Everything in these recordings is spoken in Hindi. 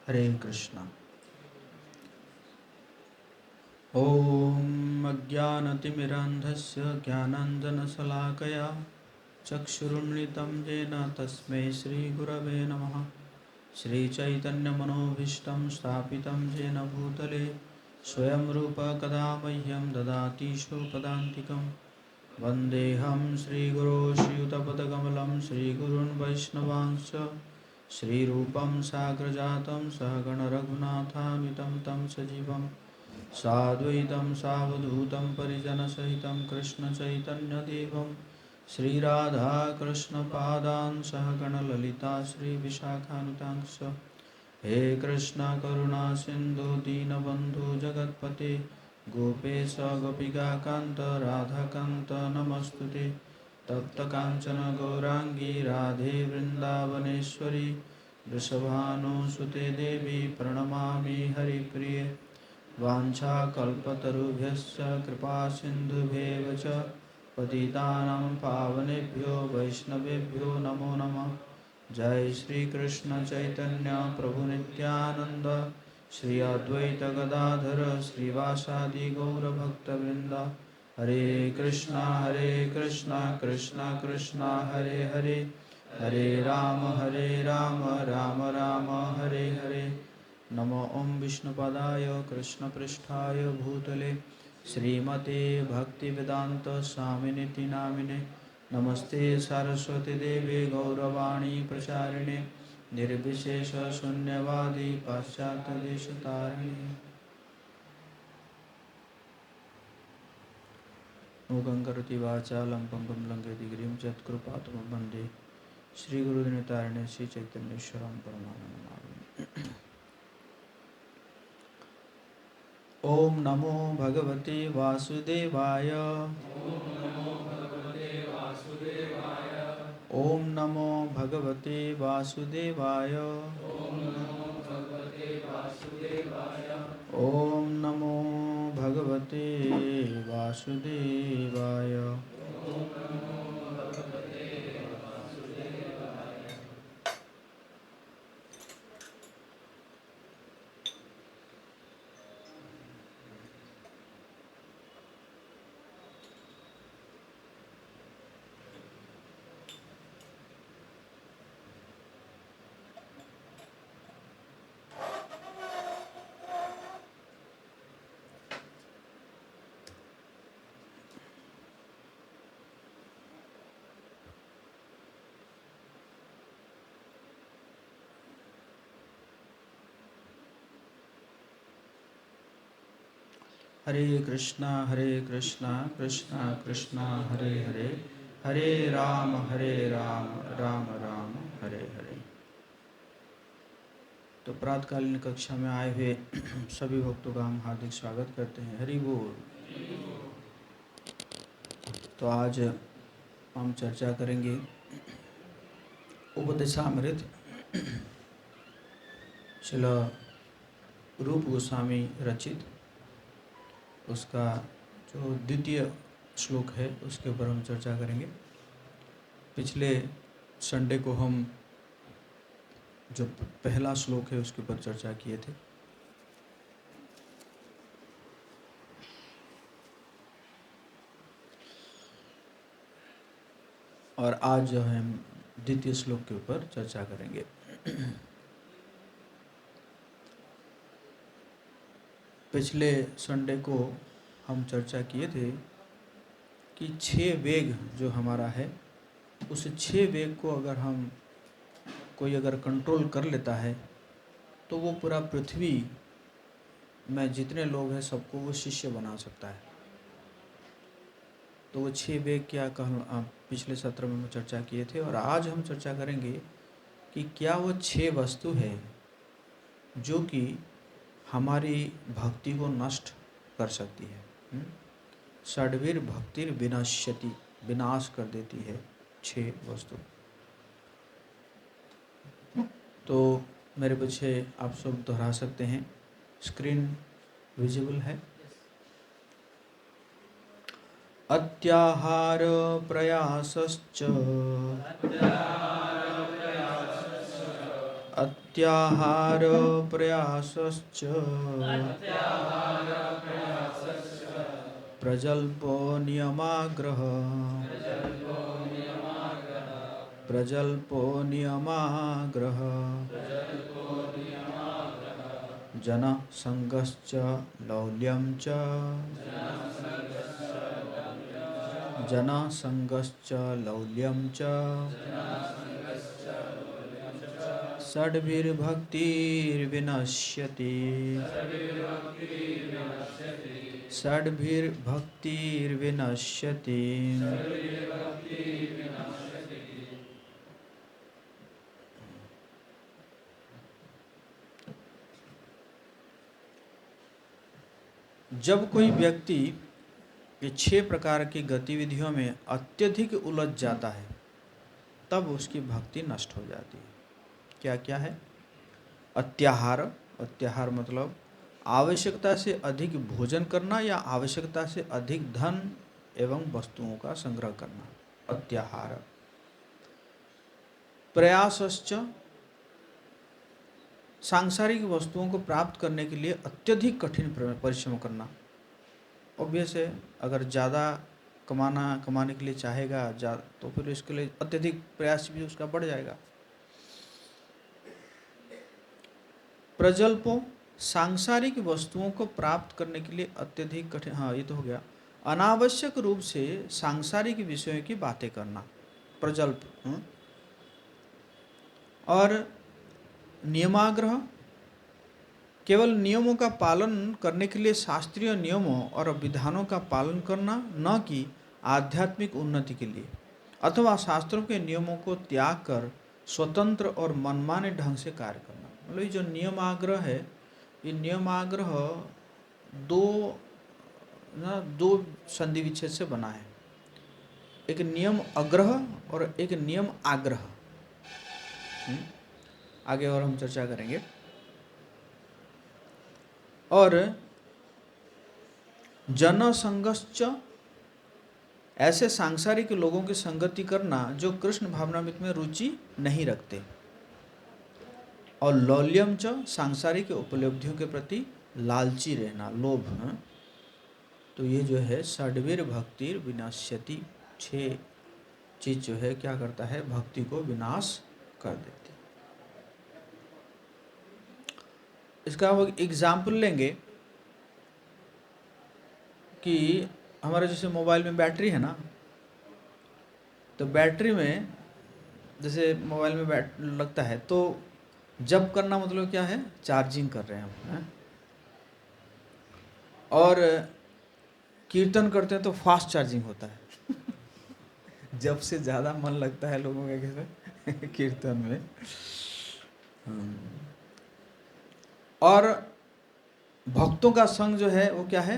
हरे कृष्णा। ॐ अज्ञानतिमिरान्धस्य ज्ञानाञ्जनशलाकया चक्षुरुन्मिलितं येन तस्मै श्रीगुरवे नमः। श्रीचैतन्यमनोभीष्टं स्थापितं येन भूतले स्वयं रूप कदा मह्यं ददाति स्वपदान्तिकं। वन्देऽहं श्रीगुरो श्रीयुतपदकमलं श्रीगुरून् वैष्णवांश्च श्रीरूपं साग्रजातं सहगणरघुनाथान्वितं तं सजीवं साद्वैतं सावधूतं परिजनसहितं कृष्णचैतन्यदेवं श्रीराधाकृष्णपादान् सहगणललिता श्रीविशाखानुतांश्च। हे कृष्ण करुणा सिन्धु दीनबन्धु जगत्पते गोपेश गोपिकान्त राधाकान्त नमस्तुते। तप्तकाञ्चन गौराङ्गी राधे वृन्दावनेश्वरी वृषभानुसुते देवी प्रणमामि हरिप्रिये। वाञ्छाकल्पतरुभ्यश्च कृपासिन्धुभ्येव च पतितानां पावनेभ्यो वैष्णवेभ्यो नमो नमः। जय श्री कृष्ण चैतन्य प्रभु नित्यानंद श्री अद्वैत गदाधर श्रीवासादि गौरभक्तवृंद। हरे कृष्णा कृष्णा कृष्णा हरे हरे, हरे राम राम राम हरे हरे। नमो ओं विष्णुपदाय कृष्णपृष्ठाय भूतले श्रीमते भक्तिवेदांत स्वामिनिति नामिने। नमस्ते सरस्वती देवी गौरवाणी प्रचारिणे निर्विशेष शून्यवादी पाश्चात्यदेशतारिणे। मूकं करोति वाचालं पङ्गुं लङ्घयति गिरिं यत्कृपातमहं वन्दे श्रीगुरुदिनतारिणे श्रीचैतन्येश्वरं परमानन्दमाधवम्। ओम नमो भगवते वासुदेवाय। ओम नमो भगवते वासुदेवाय। ओम नमो भगवते वासुदेवाय। हरे कृष्णा कृष्णा कृष्णा हरे हरे, हरे राम राम राम हरे हरे। तो प्रातकालीन कक्षा में आए हुए सभी भक्तों का हम हार्दिक स्वागत करते हैं। हरि बोल। तो आज हम चर्चा करेंगे उपदेशामृत श्रील रूप गोस्वामी रचित, उसका जो द्वितीय श्लोक है उसके ऊपर हम चर्चा करेंगे। पिछले संडे को हम जो पहला श्लोक है उसके ऊपर चर्चा किए थे। और आज जो है हम द्वितीय श्लोक के ऊपर चर्चा करेंगे। पिछले संडे को हम चर्चा किए थे कि 6 वेग जो हमारा है, उस 6 वेग को अगर हम कोई अगर कंट्रोल कर लेता है तो वो पूरा पृथ्वी में जितने लोग हैं सबको वो शिष्य बना सकता है। तो वो 6 वेग क्या पिछले सत्र में हम चर्चा किए थे। और आज हम चर्चा करेंगे कि क्या वो 6 वस्तु है जो कि हमारी भक्ति को नष्ट कर सकती है। षड्वीर भक्तिर विनाश्यति, विनाश कर देती है 6 वस्तु। तो मेरे बच्चे आप सब दोहरा सकते हैं, स्क्रीन विजिबल है। अत्याहार प्रयासश्च अत्याहार प्रयासश्च प्रजल्पो नियमाग्रह प्रजल्पो नियमाग्रह जन संगश्च लौल्यं च जन संगश्च लौल्यं च षड्भिर्भक्तिर्विनश्यति षड्भिर्भक्तिर्विनश्यति। जब कोई व्यक्ति ये 6 प्रकार की गतिविधियों में अत्यधिक उलझ जाता है तब उसकी भक्ति नष्ट हो जाती है। क्या क्या है? अत्याहार, अत्याहार मतलब आवश्यकता से अधिक भोजन करना या आवश्यकता से अधिक धन एवं वस्तुओं का संग्रह करना, अत्याहार। प्रयासश्च, सांसारिक वस्तुओं को प्राप्त करने के लिए अत्यधिक कठिन परिश्रम करना। ऑब्वियस है, अगर ज़्यादा कमाने के लिए चाहेगा तो फिर इसके लिए अत्यधिक प्रयास भी उसका बढ़ जाएगा। प्रजल्पो, सांसारिक वस्तुओं को प्राप्त करने के लिए अत्यधिक कठिन, हाँ ये तो हो गया। अनावश्यक रूप से सांसारिक विषयों की बातें करना, प्रजल्प। और नियमाग्रह, केवल नियमों का पालन करने के लिए शास्त्रीय नियमों और विधानों का पालन करना, न कि आध्यात्मिक उन्नति के लिए, अथवा शास्त्रों के नियमों को त्याग कर स्वतंत्र और मनमाने ढंग से कार्य करना। मतलब ये जो नियमाग्रह है, ये नियमाग्रह दो संधि विच्छेद से बना है। एक नियम अग्रह और एक नियम आग्रह। आगे और हम चर्चा करेंगे। और जनसंगश्च, ऐसे सांसारिक लोगों की संगति करना जो कृष्ण भावनामृत में रुचि नहीं रखते। और लौल्यम च, सांसारिक उपलब्धियों के प्रति लालची रहना, लोभ। तो ये जो है षड्भिर भक्तिर विनाश्यति, 6 चीज जो है क्या करता है, भक्ति को विनाश कर देती। इसका हम एग्जाम्पल लेंगे कि हमारे जैसे मोबाइल में बैटरी है ना, तो बैटरी में जैसे मोबाइल में लगता है तो जब करना मतलब क्या है, चार्जिंग कर रहे हैं हम। और कीर्तन करते हैं तो फास्ट चार्जिंग होता है। जब से ज़्यादा मन लगता है लोगों के कैसे कीर्तन में। और भक्तों का संग जो है वो क्या है,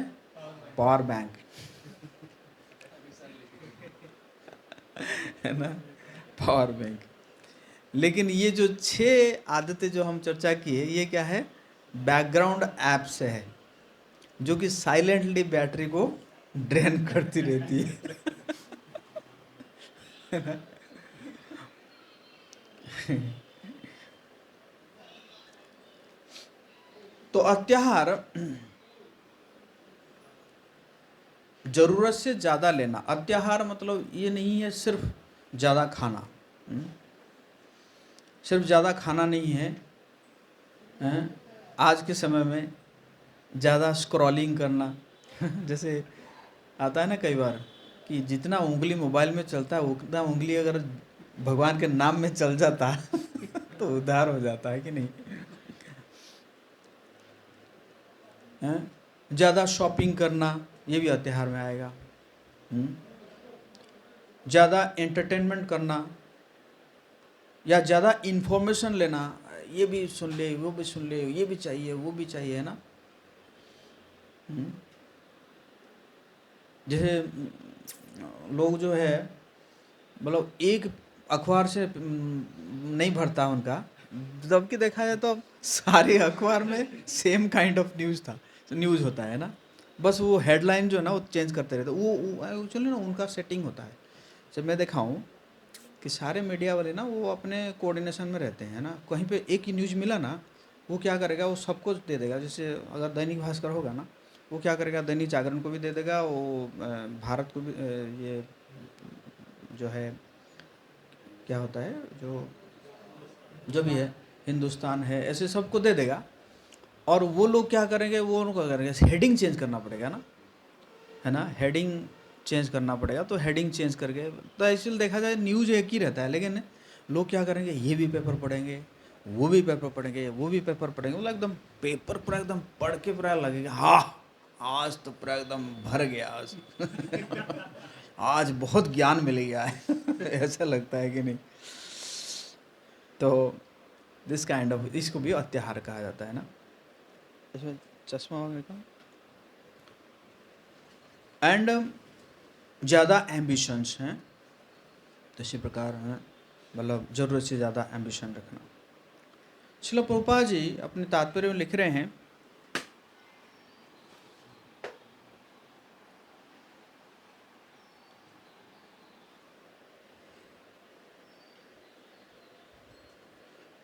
पावर बैंक है ना, पावर बैंक। लेकिन ये जो 6 आदतें जो हम चर्चा की है, ये क्या है, बैकग्राउंड ऐप से है, जो कि साइलेंटली बैटरी को ड्रेन करती रहती है। तो अत्याहार जरूरत से ज़्यादा लेना। अत्याहार मतलब ये नहीं है सिर्फ ज़्यादा खाना, सिर्फ ज़्यादा खाना नहीं है। आज के समय में ज़्यादा स्क्रॉलिंग करना। जैसे आता है ना कई बार कि जितना उंगली मोबाइल में चलता है उतना उंगली अगर भगवान के नाम में चल जाता तो उद्धार हो जाता है कि नहीं। ज़्यादा शॉपिंग करना, ये भी अत्याहार में आएगा। ज़्यादा एंटरटेनमेंट करना या ज़्यादा इन्फॉर्मेशन लेना, ये भी सुन ले, वो भी सुन ले, ये भी चाहिए, वो भी चाहिए, है ना। जैसे लोग जो है मतलब एक अखबार से नहीं भरता उनका, जबकि देखा जाए तो सारे अखबार में सेम काइंड ऑफ न्यूज़ होता है ना, बस वो हेडलाइन जो है ना वो चेंज करते रहते। वो चलो ना, उनका सेटिंग होता है। जब मैं देखा हूँ कि सारे मीडिया वाले ना वो अपने कोऑर्डिनेशन में रहते हैं ना, कहीं पे एक ही न्यूज़ मिला ना, वो क्या करेगा, वो सबको दे देगा। जैसे अगर दैनिक भास्कर होगा ना, वो क्या करेगा, दैनिक जागरण को भी दे देगा, वो भारत को भी ये जो है क्या होता है, जो भी है, हिंदुस्तान है, ऐसे सबको दे देगा। और वो लोग क्या करेंगे, वो उनको करेंगे हेडिंग चेंज करना पड़ेगा ना, है ना, हेडिंग चेंज करना पड़ेगा। तो हेडिंग चेंज करके, तो एक्चुअली देखा जाए न्यूज़ एक ही रहता है, लेकिन लोग क्या करेंगे, ये भी पेपर पढ़ेंगे, वो भी पेपर पढ़ेंगे, वो भी पेपर पढ़ेंगे, मतलब एकदम पेपर पूरा एकदम पढ़ के पूरा लगेगा हाँ आज तो पूरा एकदम भर गया आज आज बहुत ज्ञान मिल गया है ऐसा लगता है कि नहीं। तो दिस काइंड ऑफ, इसको भी अत्याहार कहा जाता है ना। इसमें चश्मा वगैरह का एंड ज़्यादा एम्बिशंस हैं, तो इसी प्रकार हैं, मतलब ज़रूरत से ज़्यादा एम्बिशन रखना। श्रील प्रभुपाद जी अपने तात्पर्य में लिख रहे हैं,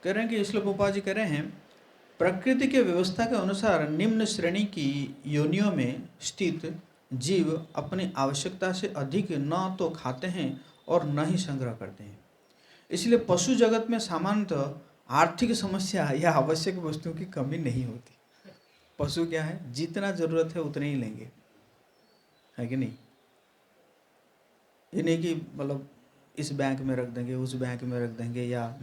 कह रहे हैं कि श्रील प्रभुपाद जी कह रहे हैं, प्रकृति के व्यवस्था के अनुसार निम्न श्रेणी की योनियों में स्थित जीव अपनी आवश्यकता से अधिक न तो खाते हैं और न ही संग्रह करते हैं। इसलिए पशु जगत में सामान्यतः आर्थिक समस्या या आवश्यक वस्तुओं की कमी नहीं होती। पशु क्या है, जितना जरूरत है उतने ही लेंगे, है कि नहीं। ये नहीं कि मतलब इस बैंक में रख देंगे, उस बैंक में रख देंगे, या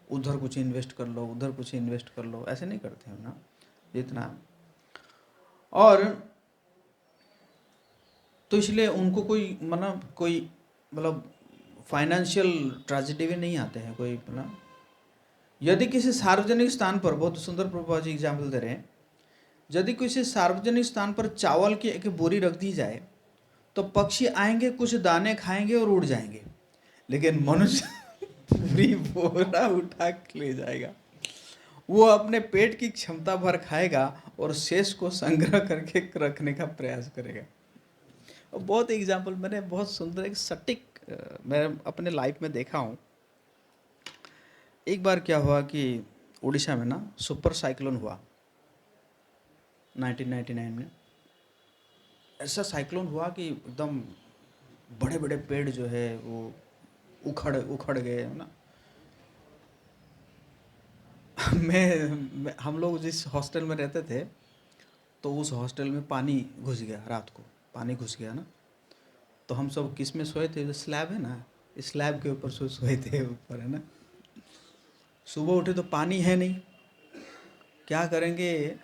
उधर कुछ इन्वेस्ट कर लो, उधर कुछ इन्वेस्ट कर लो, ऐसे नहीं करते हैं ना, जितना। और तो इसलिए उनको कोई मतलब फाइनेंशियल ट्रेजेडी भी नहीं आते हैं कोई मतलब। यदि किसी सार्वजनिक स्थान पर, बहुत सुंदर प्रभुपाद जी एग्जाम्पल दे रहे हैं, यदि किसी सार्वजनिक स्थान पर चावल की एक बोरी रख दी जाए तो पक्षी आएंगे, कुछ दाने खाएंगे और उड़ जाएंगे, लेकिन मनुष्य पूरी बोरा उठा के ले जाएगा। वो अपने पेट की क्षमता भर खाएगा और शेष को संग्रह करके रखने का प्रयास करेगा। और बहुत एग्जाम्पल मैंने बहुत सुंदर एक सटीक मैं अपने लाइफ में देखा हूँ। एक बार क्या हुआ कि उड़ीसा में ना सुपर साइक्लोन हुआ 1999 में। ऐसा साइक्लोन हुआ कि एकदम बड़े बड़े पेड़ जो है वो उखड़ गए ना। हम लोग जिस हॉस्टल में रहते थे, तो उस हॉस्टल में पानी घुस गया, रात को पानी घुस गया ना। तो हम सब किस में सोए थे, जो स्लैब है ना, इस स्लैब के ऊपर सोए थे ऊपर, है ना। सुबह उठे तो पानी है नहीं, क्या करेंगे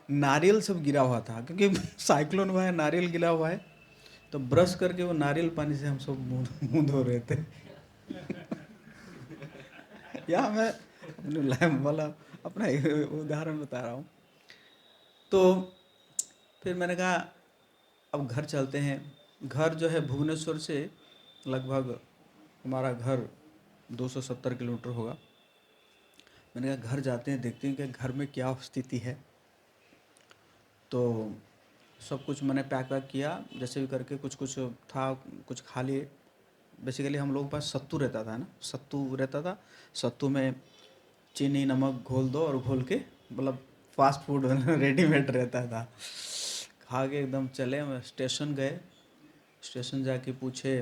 नारियल सब गिरा हुआ था, क्योंकि साइक्लोन हुआ है, नारियल गिरा हुआ है। तो ब्रश करके वो नारियल पानी से हम सब मुंह धो रहे थे या मैं अपना उदाहरण बता रहा हूँ। तो फिर मैंने कहा अब घर चलते हैं। घर जो है भुवनेश्वर से लगभग हमारा घर 270 किलोमीटर होगा। मैंने कहा घर जाते हैं, देखते हैं कि घर में क्या स्थिति है। तो सब कुछ मैंने पैक वैक किया, जैसे भी करके कुछ कुछ था, कुछ खा लिए। बेसिकली हम लोगों के पास सत्तू रहता था ना, सत्तू रहता था। सत्तू में चीनी नमक घोल दो और घोल के, मतलब फास्ट फूड रेडीमेड रहता था। खा के एकदम चले, स्टेशन गए। स्टेशन जाके पूछे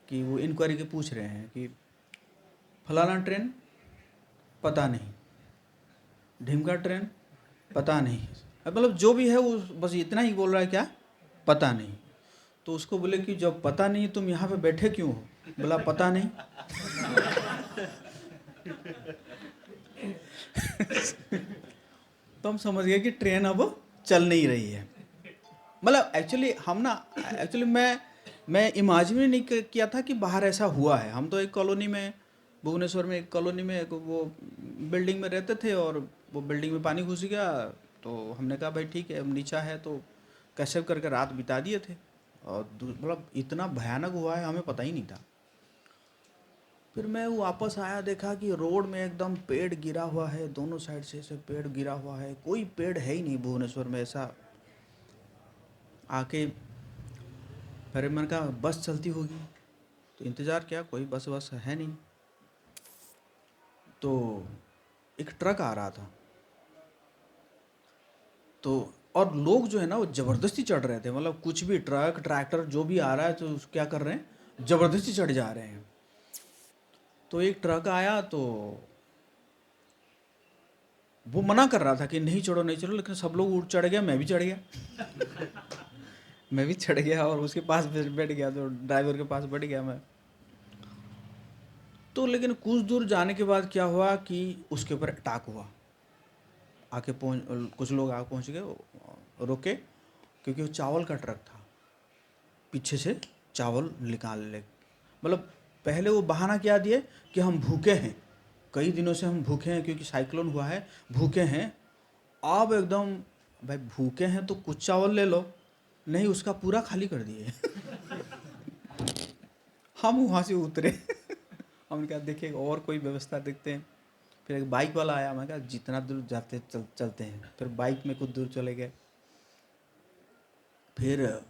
कि वो इंक्वायरी के पूछ रहे हैं कि फलाना ट्रेन पता नहीं, ढिमका ट्रेन पता नहीं, मतलब जो भी है वो बस इतना ही बोल रहा है, क्या पता नहीं। तो उसको बोले कि जब पता नहीं तुम यहाँ पे बैठे क्यों हो, बोला पता नहीं तो हम समझ गए कि ट्रेन अब चल नहीं रही है। मतलब एक्चुअली मैं इमेजिन नहीं किया था कि बाहर ऐसा हुआ है। हम तो एक कॉलोनी में, भुवनेश्वर में एक कॉलोनी में एक वो बिल्डिंग में रहते थे, और वो बिल्डिंग में पानी घुस गया। तो हमने कहा भाई ठीक है, अब नीचा है तो कैसे करके रात बिता दिए थे। और मतलब इतना भयानक हुआ है, हमें पता ही नहीं था। फिर मैं वापस आया, देखा कि रोड में एकदम पेड़ गिरा हुआ है, दोनों साइड से पेड़ गिरा हुआ है, कोई पेड़ है ही नहीं भुवनेश्वर में ऐसा। आके फिर मैंने कहा बस चलती होगी, तो इंतज़ार किया, कोई बस बस है नहीं। तो एक ट्रक आ रहा था, तो और लोग जो है ना वो ज़बरदस्ती चढ़ रहे थे, मतलब कुछ भी ट्रक ट्रैक्टर जो भी आ रहा है तो क्या कर रहे हैं, ज़बरदस्ती चढ़ जा रहे हैं। तो एक ट्रक आया तो वो मना कर रहा था कि नहीं चढ़ो नहीं चढ़ो, लेकिन सब लोग उठ चढ़ गया, मैं भी चढ़ गया। मैं भी चढ़ गया और उसके पास बैठ गया, तो ड्राइवर के पास बैठ गया मैं। तो लेकिन कुछ दूर जाने के बाद क्या हुआ कि उसके ऊपर अटैक हुआ, आके पहुँच कुछ लोग आके पहुँच गए, रोके, क्योंकि वो चावल का ट्रक था, पीछे से चावल निकाल ले, मतलब पहले वो बहाना क्या दिए कि हम भूखे हैं, कई दिनों से हम भूखे हैं क्योंकि साइक्लोन हुआ है, भूखे हैं। अब एकदम भाई भूखे हैं तो कुछ चावल ले लो, नहीं उसका पूरा खाली कर दिए। हम वहाँ से उतरे। हमने कहा देखिए और कोई व्यवस्था देखते हैं। फिर एक बाइक वाला आया, मैं कहा जितना दूर जाते चलते हैं। फिर बाइक में कुछ दूर चले गए। फिर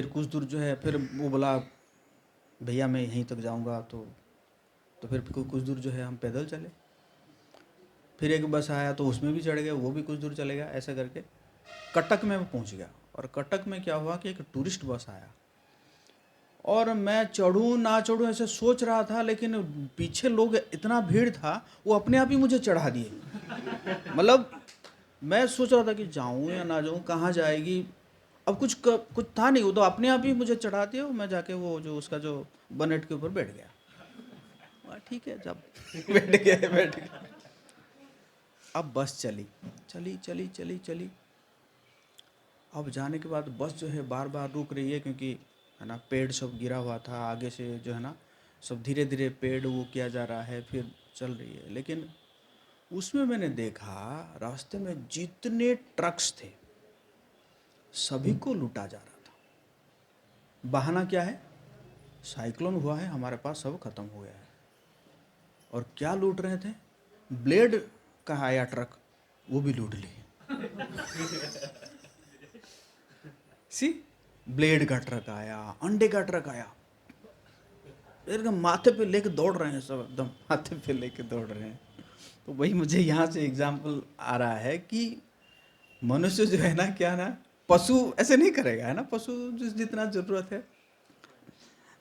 कुछ दूर जो है, फिर वो बोला भैया मैं यहीं तक जाऊंगा, तो फिर कुछ दूर जो है हम पैदल चले। फिर एक बस आया तो उसमें भी चढ़ गए, वो भी कुछ दूर चले गया, ऐसा करके कटक में वो पहुंच गया। और कटक में क्या हुआ कि एक टूरिस्ट बस आया, और मैं चढ़ूं ना चढ़ूं ऐसे सोच रहा था, लेकिन पीछे लोग इतना भीड़ था, वो अपने आप ही मुझे चढ़ा दिए। मतलब मैं सोच रहा था कि जाऊं या ना जाऊं, कहाँ जाएगी, अब कुछ था नहीं, वो तो अपने आप ही मुझे चढ़ा दिया। मैं जाके वो जो उसका जो बनेट के ऊपर बैठ गया। ठीक है, जब बैठ गए। अब बस चली चली चली चली चली। अब जाने के बाद बस जो है बार बार रुक रही है, क्योंकि है ना पेड़ सब गिरा हुआ था आगे से, जो है ना सब धीरे धीरे पेड़ वो किया जा रहा है, फिर चल रही है। लेकिन उसमें मैंने देखा रास्ते में जितने ट्रक्स थे सभी को लूटा जा रहा था। बहाना क्या है, साइक्लोन हुआ है, हमारे पास सब खत्म हो गया है। और क्या लूट रहे थे, ब्लेड का आया ट्रक, वो भी लूट लिए। सी, ब्लेड का ट्रक आया, अंडे का ट्रक आया, एकदम माथे पे लेके दौड़ रहे हैं सब, एकदम माथे पे लेके दौड़ रहे हैं। तो वही मुझे यहाँ से एग्जाम्पल आ रहा है कि मनुष्य जो है ना, क्या ना, पशु ऐसे नहीं करेगा, है ना, पशु जितना जरूरत है।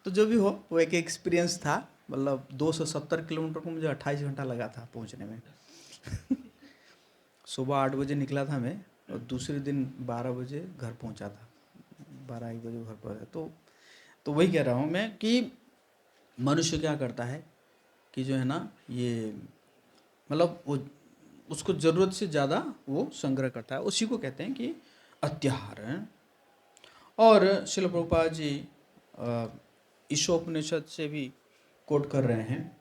तो जो भी हो, वो एक एक्सपीरियंस था। मतलब 270 किलोमीटर को मुझे 28 घंटा लगा था पहुँचने में। सुबह 8 बजे निकला था मैं, और दूसरे दिन 12 बजे घर पहुंचा था, 12-1 बजे घर पर। तो वही कह रहा हूँ मैं कि मनुष्य क्या करता है कि जो है ना ये, मतलब वो उसको ज़रूरत से ज़्यादा वो संग्रह करता है, उसी को कहते हैं कि अत्याहार है। और श्रील प्रभुपाद जी ईशोपनिषद से भी कोट कर रहे हैं,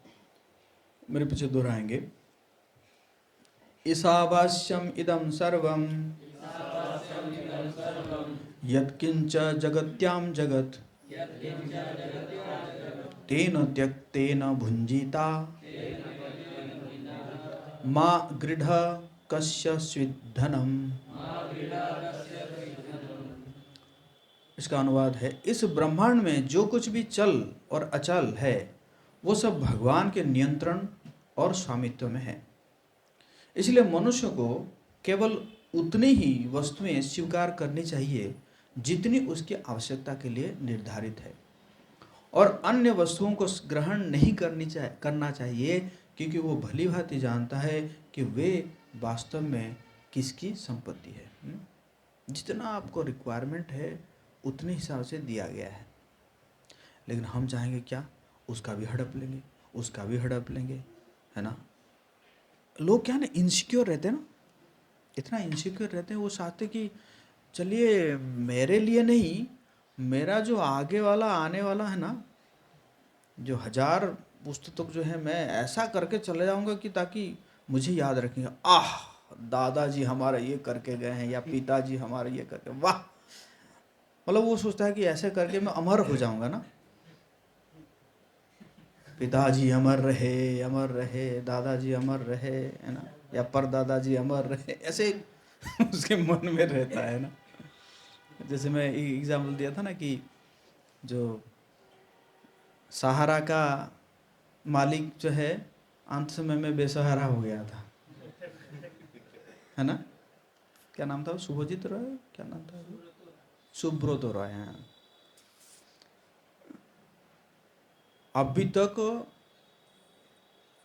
मेरे पीछे दोहराएंगे। ईशावास्यम इदं सर्वं यत्किंच जगत्याम जगत तेन त्यक्तेन भुंजीता मा गृढ़ कस्य स्विद्धनम। इसका अनुवाद है, इस ब्रह्मांड में जो कुछ भी चल और अचल है वो सब भगवान के नियंत्रण और स्वामित्व में है। इसलिए मनुष्य को केवल उतनी ही वस्तुएं स्वीकार करनी चाहिए जितनी उसकी आवश्यकता के लिए निर्धारित है, और अन्य वस्तुओं को ग्रहण नहीं करना चाहिए, क्योंकि वो भली भांति जानता है कि वे वास्तव में किसकी संपत्ति है। जितना आपको रिक्वायरमेंट है उतने हिसाब से दिया गया है। लेकिन हम चाहेंगे क्या, उसका भी हड़प लेंगे, उसका भी हड़प लेंगे, है ना। लोग क्या ना इनसिक्योर रहते हैं ना, इतना इनसिक्योर रहते हैं, वो चाहते कि चलिए मेरे लिए नहीं, मेरा जो आगे वाला आने वाला है ना, जो 1000 पुस्तक जो है, मैं ऐसा करके चले जाऊंगा कि ताकि मुझे याद रखेंगे, आह दादाजी हमारा ये करके गए हैं, या पिताजी हमारा ये करके, वाह। मतलब वो सोचता है कि ऐसे करके मैं अमर हो जाऊंगा ना, पिताजी अमर रहे, दादाजी अमर रहे, है ना, या परदादाजी अमर रहे, ऐसे उसके मन में रहता है ना। जैसे मैं एग्जाम्पल दिया था ना कि जो सहारा का मालिक जो है अंत समय में बेसहारा हो गया था, है ना? क्या नाम था? शुभजीत रॉय, क्या नाम था? सुब्रत रॉय। हाँ, अभी तक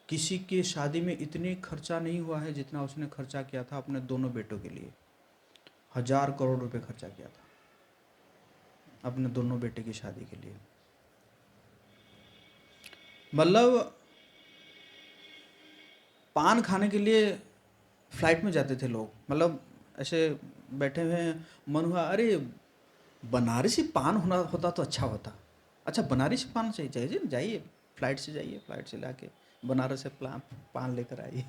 किसी के शादी में इतनी खर्चा नहीं हुआ है जितना उसने खर्चा किया था अपने दोनों बेटों के लिए। 1000 करोड़ रुपए खर्चा किया था अपने दोनों बेटे की शादी के लिए। मतलब पान खाने के लिए फ्लाइट में जाते थे लोग, मतलब ऐसे बैठे हुए हैं, मन हुआ अरे बनारसी पान होना होता तो अच्छा होता। अच्छा बनारसी पान चाहिए, जाइए फ्लाइट से, जाइए फ्लाइट से लाके बनारस से पान लेकर आइए।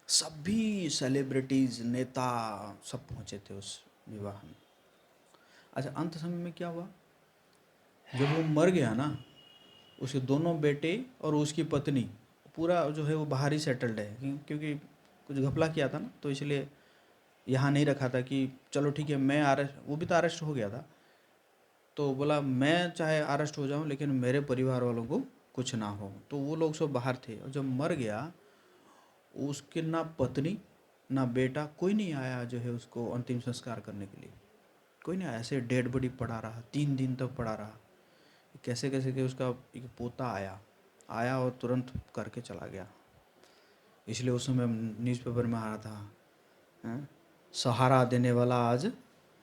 सभी सेलिब्रिटीज, नेता सब पहुंचे थे उस विवाह में। अच्छा अंत समय में क्या हुआ, जब वो मर गया ना, उसके दोनों बेटे और उसकी पत्नी पूरा जो है वो बाहर ही सेटल्ड है, क्योंकि कुछ घपला किया था ना, तो इसलिए यहाँ नहीं रखा था कि चलो ठीक है मैं अरेस्ट, वो भी तो अरेस्ट हो गया था, तो बोला मैं चाहे अरेस्ट हो जाऊँ लेकिन मेरे परिवार वालों को कुछ ना हो, तो वो लोग सब बाहर थे। और जब मर गया उसके ना पत्नी ना बेटा कोई नहीं आया जो है उसको अंतिम संस्कार करने के लिए, कोई नहीं आया। ऐसे डेड बॉडी पड़ा रहा, 3 दिन तक पड़ा रहा। कैसे कैसे कि उसका एक पोता आया और तुरंत करके चला गया। इसलिए उस समय न्यूज़पेपर में आ रहा था, हैं? सहारा देने वाला आज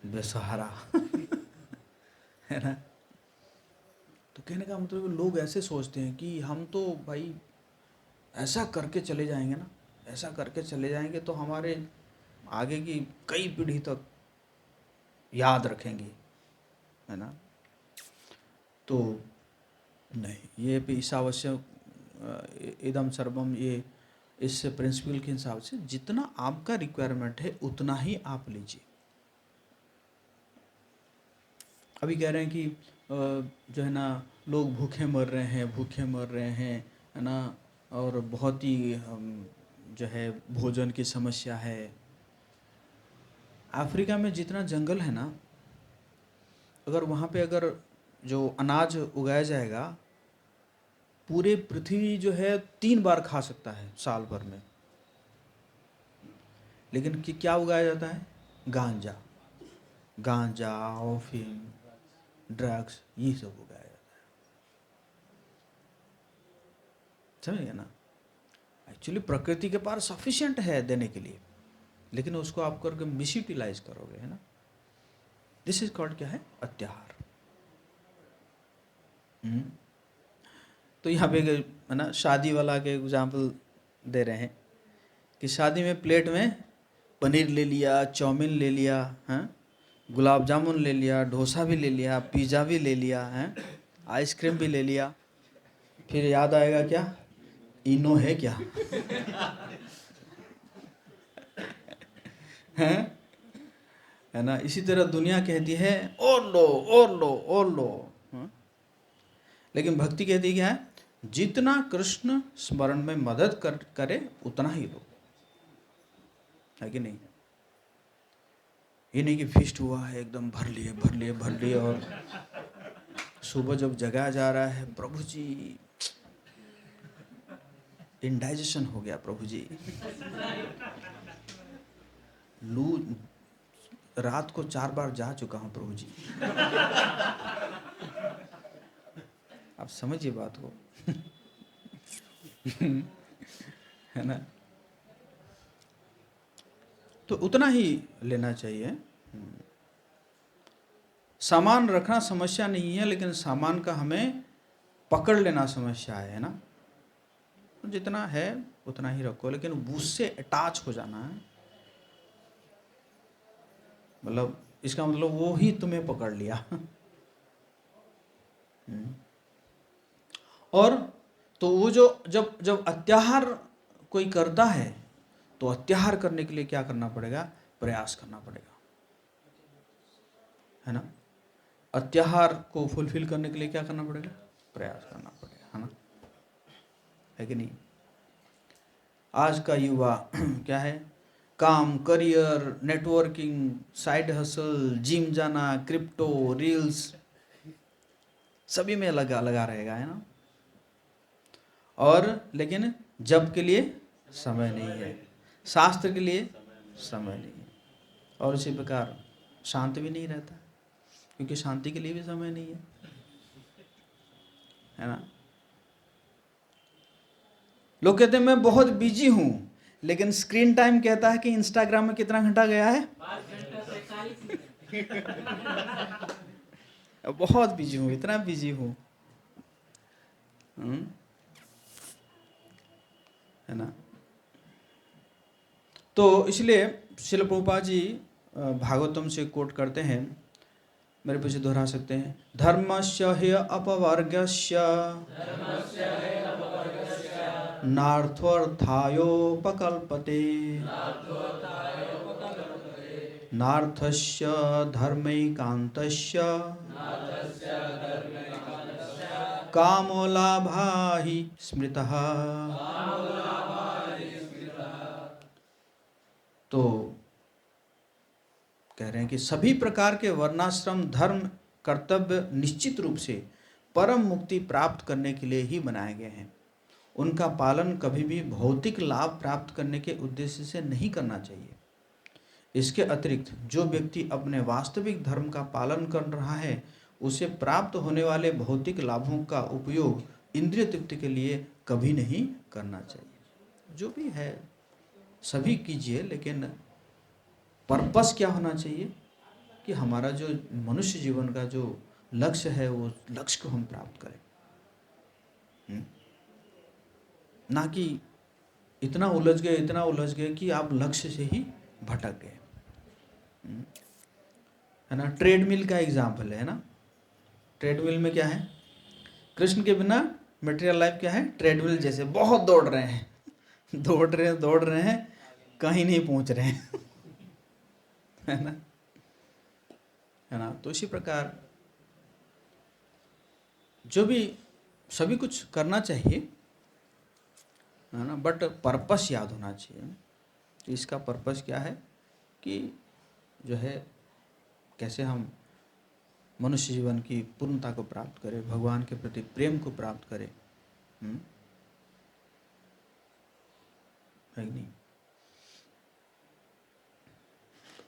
बेसहारा। है ना? तो कहने का मतलब लोग ऐसे सोचते हैं कि हम तो भाई ऐसा करके चले जाएंगे ना, ऐसा करके चले जाएंगे तो हमारे आगे की कई पीढ़ी तक याद रखेंगे, है ना? तो नहीं, ये भी ईसावास्य इदम सर्वम, ये इस प्रिंसिपल के हिसाब से जितना आपका रिक्वायरमेंट है उतना ही आप लीजिए। अभी कह रहे हैं कि जो है ना लोग भूखे मर रहे हैं, है ना, और बहुत ही जो है भोजन की समस्या है। अफ्रीका में जितना जंगल है ना, अगर वहाँ पे अगर जो अनाज उगाया जाएगा, पूरे पृथ्वी जो है 3 बार खा सकता है साल भर में। लेकिन कि क्या उगाया जाता है? गांजा, अफीम, ड्रग्स, ये सब उगाया जाता है। समझिए ना? एक्चुअली प्रकृति के पास सफिशिएंट है देने के लिए, लेकिन उसको आप करके मिस यूटिलाइज करोगे, है ना? दिस इज कॉल्ड क्या है? अत्याहार। तो यहाँ पे है ना शादी वाला के एग्जाम्पल दे रहे हैं कि शादी में प्लेट में पनीर ले लिया, चाउमीन ले लिया, हैं, गुलाब जामुन ले लिया, डोसा भी ले लिया, पिज़्ज़ा भी ले लिया, हैं, आइसक्रीम भी ले लिया, फिर याद आएगा क्या? इनो है क्या? हैं, है ना? इसी तरह दुनिया कहती है और लो और लो और लो, लेकिन भक्ति कहती है क्या है? जितना कृष्ण स्मरण में मदद करे उतना ही लो, है कि नहीं? ये नहीं कि फिस्ट हुआ है एकदम भर लिए और सुबह जब जगाया जा रहा है, प्रभु जी इंडाइजेशन हो गया, प्रभु जी लू रात को 4 बार जा चुका हूं प्रभु जी। आप समझिए बात को। है ना? तो उतना ही लेना चाहिए। सामान रखना समस्या नहीं है, लेकिन सामान का हमें पकड़ लेना समस्या है ना? तो जितना है उतना ही रखो, लेकिन उससे अटैच हो जाना है, मतलब इसका मतलब वो ही तुम्हें पकड़ लिया। और तो वो जो जब जब अत्याहार कोई करता है, तो अत्याहार करने के लिए क्या करना पड़ेगा? प्रयास करना पड़ेगा, है ना? अत्याहार को फुलफिल करने के लिए क्या करना पड़ेगा? प्रयास करना पड़ेगा, है ना? है कि नहीं? आज का युवा क्या है? काम, career, networking, side hustle, gym जाना, क्रिप्टो, रील्स, सभी में लगा लगा रहेगा, है ना। और लेकिन जप के लिए समय नहीं है, शास्त्र के लिए समय नहीं है, और इसी प्रकार शांत भी नहीं रहता, क्योंकि शांति के लिए भी समय नहीं है ना। लोग कहते हैं मैं बहुत बिजी हूं, लेकिन स्क्रीन टाइम कहता है कि इंस्टाग्राम में कितना घंटा गया है, 5 घंटा। बहुत बिजी हूं, इतना बिजी हूं, है ना। तो इसलिए श्रील प्रभुपाद जी भागवतम से कोट करते हैं, मेरे पीछे दोहरा सकते हैं। धर्मस्य हि अपवर्गस्य नार्थोऽर्थायोपकल्पते नार्थस्य धर्मैकान्तस्य कामो लाभा हि स्मृतः। तो कह रहे हैं कि सभी प्रकार के वर्णाश्रम धर्म कर्तव्य निश्चित रूप से परम मुक्ति प्राप्त करने के लिए ही बनाए गए हैं। उनका पालन कभी भी भौतिक लाभ प्राप्त करने के उद्देश्य से नहीं करना चाहिए। इसके अतिरिक्त जो व्यक्ति अपने वास्तविक धर्म का पालन कर रहा है, उसे प्राप्त होने वाले भौतिक लाभों का उपयोग इंद्रिय तृप्ति के लिए कभी नहीं करना चाहिए। जो भी है सभी कीजिए, लेकिन पर्पस क्या होना चाहिए कि हमारा जो मनुष्य जीवन का जो लक्ष्य है, वो लक्ष्य को हम प्राप्त करें, ना कि इतना उलझ गए कि आप लक्ष्य से ही भटक गए, है ना। ट्रेडमिल का एग्जाम्पल है ना। ट्रेडमिल में क्या है, कृष्ण के बिना मटेरियल लाइफ क्या है, ट्रेडमिल जैसे बहुत दौड़ रहे हैं दौड़ रहे हैं, कहीं नहीं पहुंच रहे हैं है ना। तो इसी प्रकार जो भी सभी कुछ करना चाहिए, है ना, बट पर्पस याद होना चाहिए कि इसका पर्पस क्या है, कि जो है कैसे हम मनुष्य जीवन की पूर्णता को प्राप्त करें, भगवान के प्रति प्रेम को प्राप्त करें, है नहीं।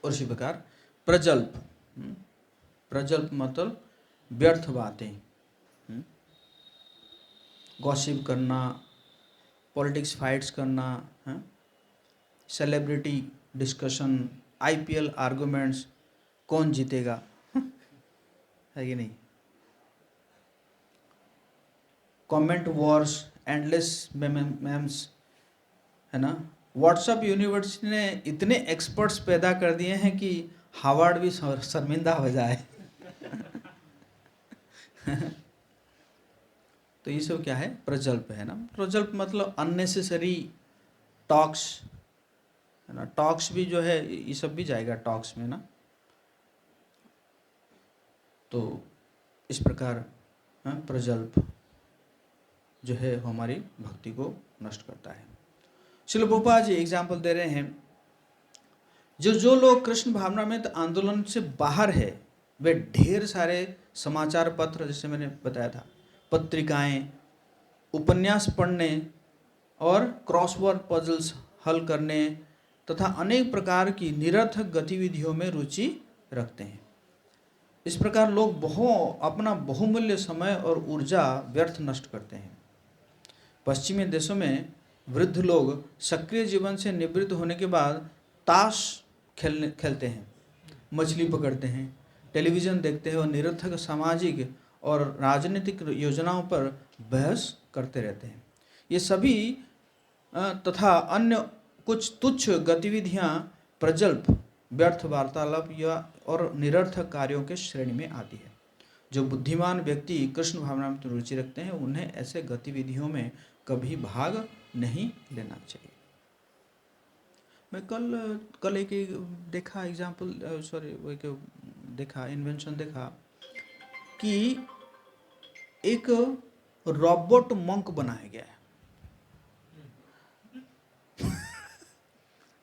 और इसी प्रकार प्रजल्प, प्रजल्प मतलब व्यर्थ बातें, गॉसिप करना, पॉलिटिक्स फाइट्स करना, सेलिब्रिटी डिस्कशन, आईपीएल आर्गुमेंट्स, कौन जीतेगा है कि नहीं, कमेंट वॉर्स, एंडलेस मेम्स, है ना। व्हाट्सएप यूनिवर्सिटी ने इतने एक्सपर्ट्स पैदा कर दिए हैं कि हार्वर्ड भी शर्मिंदा हो जाए तो ये सब क्या है, प्रजल्प है ना। प्रजल्प मतलब अननेसेसरी टॉक्स, है ना। टॉक्स भी जो है ये सब भी जाएगा टॉक्स में ना। तो इस प्रकार प्रजल्प जो है हमारी भक्ति को नष्ट करता है। श्रील प्रभुपाद जी एग्जाम्पल दे रहे हैं, जो लोग कृष्ण भावनामृत आंदोलन से बाहर है, वे ढेर सारे समाचार पत्र, जैसे मैंने बताया था, पत्रिकाएं, उपन्यास पढ़ने और क्रॉसवर्ड पजल्स हल करने तथा अनेक प्रकार की निरर्थक गतिविधियों में रुचि रखते हैं। इस प्रकार लोग अपना बहुमूल्य समय और ऊर्जा व्यर्थ नष्ट करते हैं। पश्चिमी देशों में वृद्ध लोग सक्रिय जीवन से निवृत्त होने के बाद ताश खेलते हैं, मछली पकड़ते हैं, टेलीविज़न देखते हैं और निरर्थक सामाजिक और राजनीतिक योजनाओं पर बहस करते रहते हैं। ये सभी तथा अन्य कुछ तुच्छ गतिविधियां प्रजल्प, व्यर्थ वार्तालाप या और निरर्थक कार्यों के श्रेणी में आती है। जो बुद्धिमान व्यक्ति कृष्ण भावना में रुचि रखते हैं, उन्हें ऐसे गतिविधियों में कभी भाग नहीं लेना चाहिए। मैं कल एक देखा एग्जाम्पल, एक देखा इन्वेंशन देखा कि एक रोबोट मंक बनाया गया है।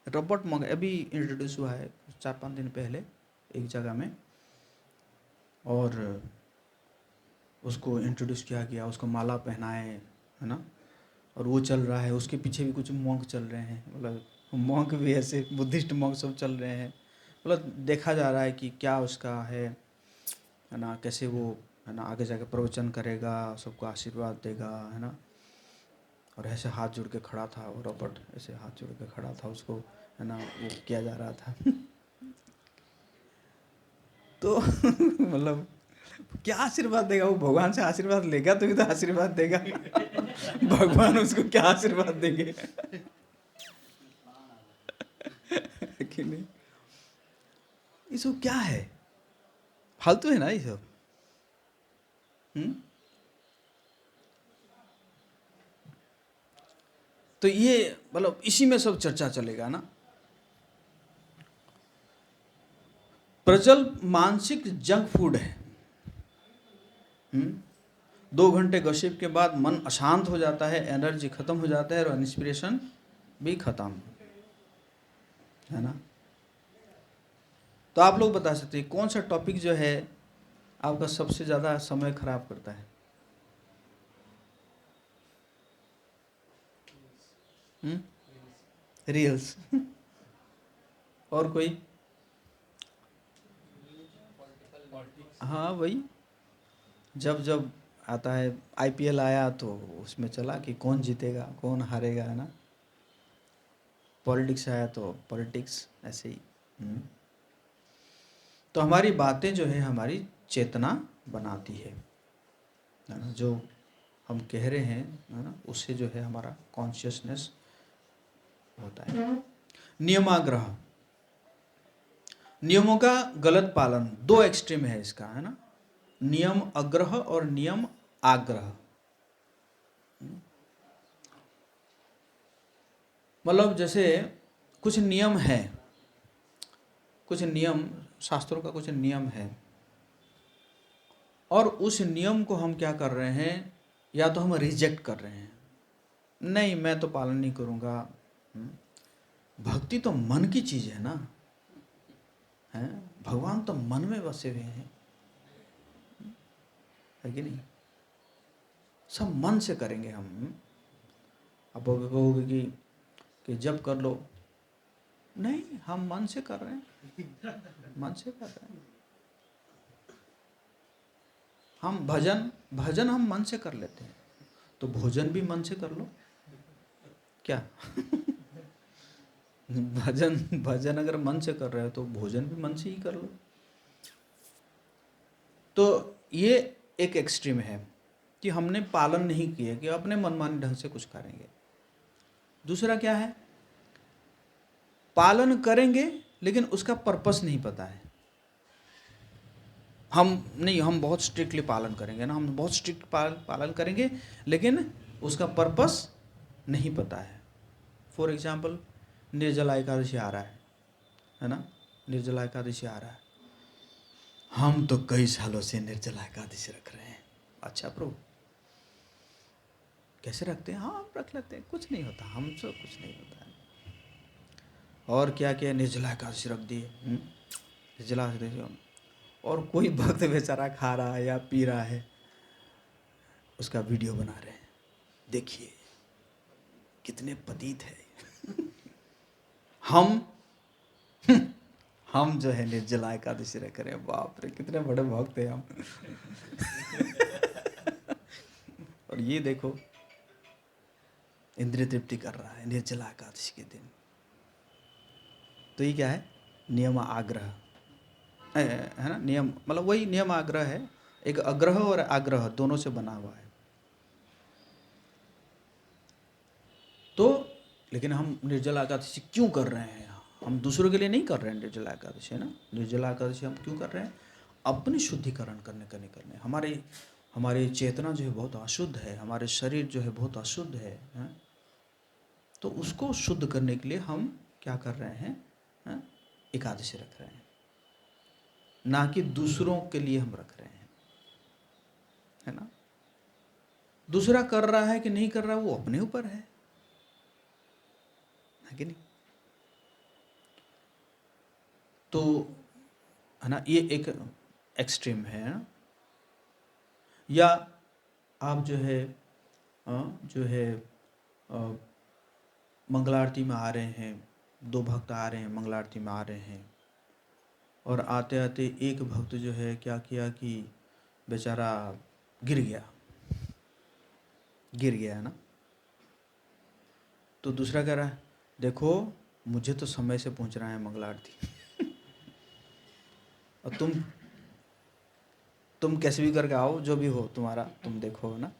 रोबोट मंक अभी इंट्रोड्यूस हुआ है 4-5 दिन पहले एक जगह में, और उसको इंट्रोड्यूस किया गया, उसको माला पहनाए, है ना, और वो चल रहा है, उसके पीछे भी कुछ मॉन्क चल रहे हैं, मतलब मॉन्क भी ऐसे बुद्धिस्ट मॉन्क सब चल रहे हैं, मतलब देखा जा रहा है कि क्या उसका है ना, कैसे वो, है ना, आगे जाके प्रवचन करेगा, सबको आशीर्वाद देगा, है ना। और ऐसे हाथ जोड़ के खड़ा था, और रॉबर्ट ऐसे हाथ जोड़ के खड़ा था, उसको, है ना, वो किया जा रहा था तो मतलब क्या आशीर्वाद देगा वो? भगवान से आशीर्वाद लेगा तो भी तो आशीर्वाद देगा भगवान उसको क्या आशीर्वाद देंगे कि नहीं? ये सब क्या है? फालतू है ना ये सब। तो ये मतलब इसी में सब चर्चा चलेगा ना। प्रजल मानसिक जंक फूड है। 2 घंटे गसिप के बाद मन अशांत हो जाता है, एनर्जी खत्म हो जाता है और इंस्पिरेशन भी खत्म, है ना। तो आप लोग बता सकते हैं कौन सा टॉपिक जो है आपका सबसे ज़्यादा समय खराब करता है? रील्स और कोई? हाँ वही, जब जब आता है आईपीएल आया तो उसमें चला कि कौन जीतेगा कौन हारेगा, है ना। पॉलिटिक्स आया तो पॉलिटिक्स ऐसे ही। तो हमारी बातें जो है हमारी चेतना बनाती है ना, जो हम कह रहे हैं, है ना, उससे जो है हमारा कॉन्शियसनेस होता है। नियमाग्रह, नियमों का गलत पालन, दो एक्सट्रीम है इसका, है ना। नियम अग्रह और नियम आग्रह। मतलब जैसे कुछ नियम है, कुछ नियम, शास्त्रों का कुछ नियम है, और उस नियम को हम क्या कर रहे हैं, या तो हम रिजेक्ट कर रहे हैं, नहीं मैं तो पालन नहीं करूँगा। भक्ति तो मन की चीज़ है ना, है, भगवान तो मन में बसे हुए हैं, है कि नहीं। सब मन से करेंगे हम। अब कहोगे कि जब कर लो, नहीं हम मन से कर रहे हैं, मन से कर रहे हैं हम। भजन भजन हम मन से कर लेते हैं, तो भोजन भी मन से कर लो क्या भजन भजन अगर मन से कर रहे हो तो भोजन भी मन से ही कर लो। तो ये एक एक्सट्रीम है कि हमने पालन नहीं किया, कि अपने मनमानी ढंग से कुछ करेंगे। दूसरा क्या है, पालन करेंगे लेकिन उसका पर्पस नहीं पता है। हम नहीं, हम बहुत स्ट्रिक्टली पालन करेंगे ना, हम बहुत स्ट्रिक्ट पालन करेंगे, लेकिन उसका पर्पस नहीं पता है। फॉर एग्जाम्पल निर्जला एकादशी आ रहा है ना, निर्जला एकादशी आ रहा है, हम तो कई सालों से निर्जला एकादशी रख रहे हैं। अच्छा प्रभु, कैसे रखते हैं? हाँ हम रख लेते हैं, कुछ नहीं होता, हमसे कुछ नहीं होता है। और क्या क्या निर्जला एकादशी रख दिए, निर्जला एकादशी, और कोई भक्त बेचारा खा रहा है या पी रहा है, उसका वीडियो बना रहे हैं, देखिए कितने पतित है हम हम जो है निर्जला एकादशी रख रहे हैं, बाप रे कितने बड़े भक्त हैं हम और ये देखो इंद्रिय तृप्ति कर रहा है निर्जला एकादशी के दिन। तो ये क्या है? नियम आग्रह है ना। नियम मतलब वही नियम आग्रह है, एक अग्रह और आग्रह दोनों से बना हुआ है। तो लेकिन हम निर्जला एकादशी क्यों कर रहे हैं? हम दूसरों के लिए नहीं कर रहे हैं निर्जला एकादशी, है ना। निर्जला एकादशी हम क्यों कर रहे हैं? अपनी शुद्धिकरण करने हमारे हमारी चेतना जो है बहुत अशुद्ध है, हमारे शरीर जो है बहुत अशुद्ध है, तो उसको शुद्ध करने के लिए हम क्या कर रहे हैं, एकादशी रख रहे हैं, ना कि दूसरों के लिए हम रख रहे हैं, है ना। दूसरा कर रहा है कि नहीं कर रहा वो अपने ऊपर है कि नहीं। तो है ना, ये एक एक्सट्रीम है ना? या आप जो है मंगला आरती में आ रहे हैं, 2 भक्त आ रहे हैं, मंगला आरती में आ रहे हैं, और आते आते एक भक्त जो है क्या किया कि बेचारा गिर गया है ना। तो दूसरा कह रहा है देखो मुझे तो समय से पहुंचना है मंगला आरती और तुम कैसे भी करके आओ, जो भी हो तुम्हारा, तुम देखो ना।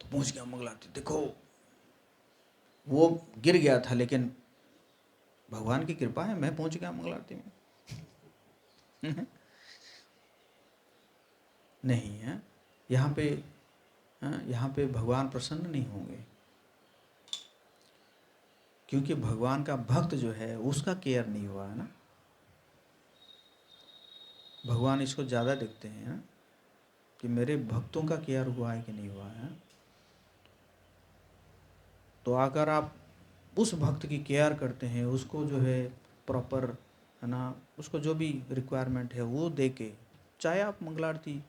तो पहुंच गया मंगला आरती, देखो वो गिर गया था लेकिन भगवान की कृपा है मैं पहुंच गया मंगला आरती में। नहीं है यहाँ पे भगवान प्रसन्न नहीं होंगे, क्योंकि भगवान का भक्त जो है उसका केयर नहीं हुआ है ना। भगवान इसको ज़्यादा देखते हैं ना कि मेरे भक्तों का केयर हुआ है कि नहीं हुआ है। तो अगर आप उस भक्त की केयर करते हैं, उसको जो है प्रॉपर है ना, उसको जो भी रिक्वायरमेंट है वो दे के, चाहे आप मंगला आरती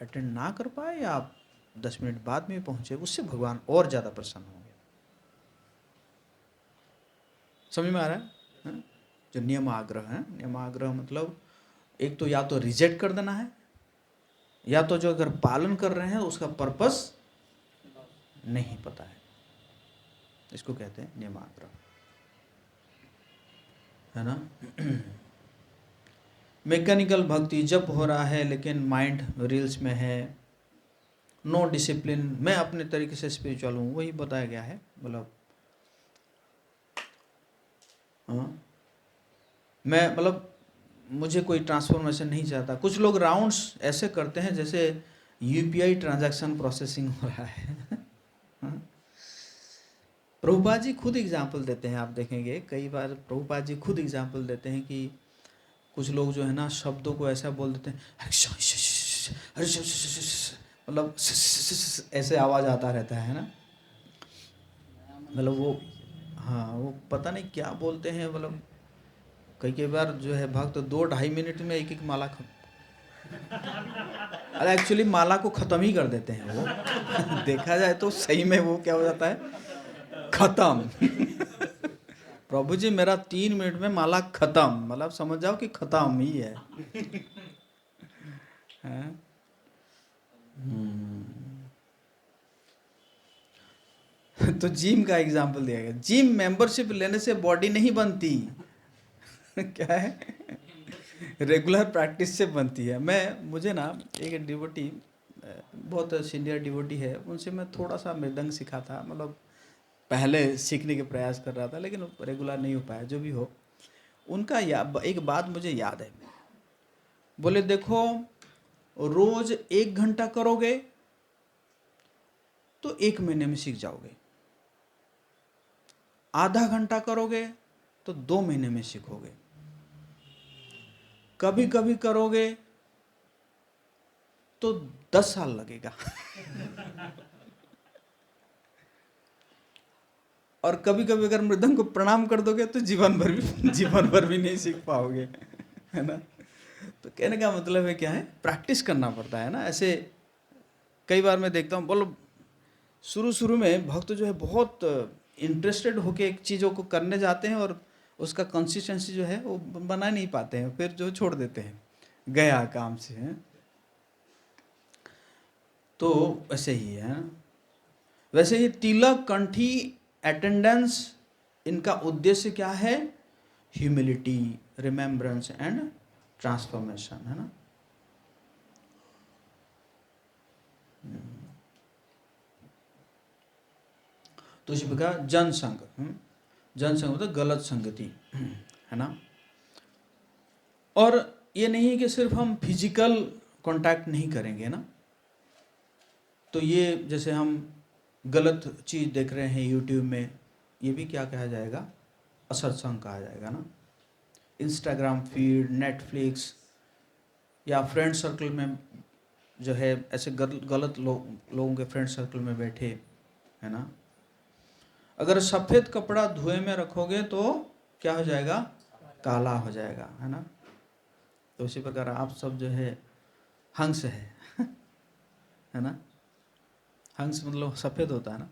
अटेंड ना कर पाए या आप 10 मिनट बाद में पहुंचे, उससे भगवान और ज़्यादा प्रसन्न होंगे। समझ में आ रहा है? जो नियम आग्रह है, नियम आग्रह मतलब एक तो या तो रिजेक्ट कर देना है, या तो जो अगर पालन कर रहे हैं उसका पर्पस नहीं पता है, इसको कहते हैं नियम आग्रह, है ना। मैकेनिकल भक्ति जब हो रहा है लेकिन माइंड रील्स में है, नो डिसिप्लिन, मैं अपने तरीके से स्पिरिचुअल हूँ वही बताया गया है, मतलब मैं मतलब मुझे कोई ट्रांसफॉर्मेशन नहीं चाहता। कुछ लोग राउंड्स ऐसे करते हैं जैसे यूपीआई ट्रांजैक्शन प्रोसेसिंग हो रहा है। प्रभुपाद जी खुद एग्जाम्पल देते हैं, आप देखेंगे कई बार प्रभुपाद जी खुद एग्जाम्पल देते हैं कि कुछ लोग जो है ना शब्दों को ऐसा बोल देते हैं, मतलब ऐसे आवाज़ आता रहता है ना, मतलब वो हाँ वो पता नहीं क्या बोलते हैं, मतलब कई बार जो है भक्त 2-2.5 मिनट में एक माला अरे एक्चुअली माला को ख़त्म ही कर देते हैं वो। देखा जाए तो सही में वो क्या हो जाता है, ख़त्म। प्रभु जी मेरा 3 मिनट में माला ख़त्म, मतलब समझ जाओ कि ख़त्म ही है। तो जिम का एग्जाम्पल दिया गया, जिम मेंबरशिप लेने से बॉडी नहीं बनती। क्या है, रेगुलर प्रैक्टिस से बनती है। मुझे ना एक डिवोटी, बहुत सीनियर डिवोटी है, उनसे मैं थोड़ा सा मृदंग सीखा था, मतलब पहले सीखने के प्रयास कर रहा था लेकिन रेगुलर नहीं हो पाया। जो भी हो, उनका एक बात मुझे याद है, बोले देखो रोज 1 घंटा करोगे तो 1 महीने में सीख जाओगे, आधा घंटा करोगे तो 2 महीने में सीखोगे, कभी कभी करोगे तो 10 साल लगेगा। और कभी कभी अगर मृदंग को प्रणाम कर दोगे तो जीवन भर भी नहीं सीख पाओगे, है ना। तो कहने का मतलब है क्या है, प्रैक्टिस करना पड़ता है ना। ऐसे कई बार मैं देखता हूँ, बोलो शुरू में भक्त जो है बहुत इंटरेस्टेड होके एक चीज़ों को करने जाते हैं और उसका कंसिस्टेंसी जो है वो बना नहीं पाते हैं, फिर जो छोड़ देते हैं गया काम से है। तो वैसे ही है ना, वैसे ही तिलक कंठी अटेंडेंस, इनका उद्देश्य क्या है, ह्यूमिलिटी, रिमेम्बरेंस एंड ट्रांसफॉर्मेशन, है ना। तो इसी प्रकार जनसंग, जनसंग मतलब गलत संगति, है ना। और ये नहीं है कि सिर्फ हम फिजिकल कांटेक्ट नहीं करेंगे ना, तो ये जैसे हम गलत चीज़ देख रहे हैं यूट्यूब में, ये भी क्या कहा जाएगा, असत्संग कहा जाएगा ना। इंस्टाग्राम फीड, नेटफ्लिक्स या फ्रेंड सर्कल में जो है ऐसे गलत लोगों के फ्रेंड सर्कल में बैठे, है ना। अगर सफ़ेद कपड़ा धुएं में रखोगे तो क्या हो जाएगा, काला हो जाएगा, है ना। तो उसी प्रकार आप सब जो है हंस है है ना। हंस मतलब सफ़ेद होता है ना।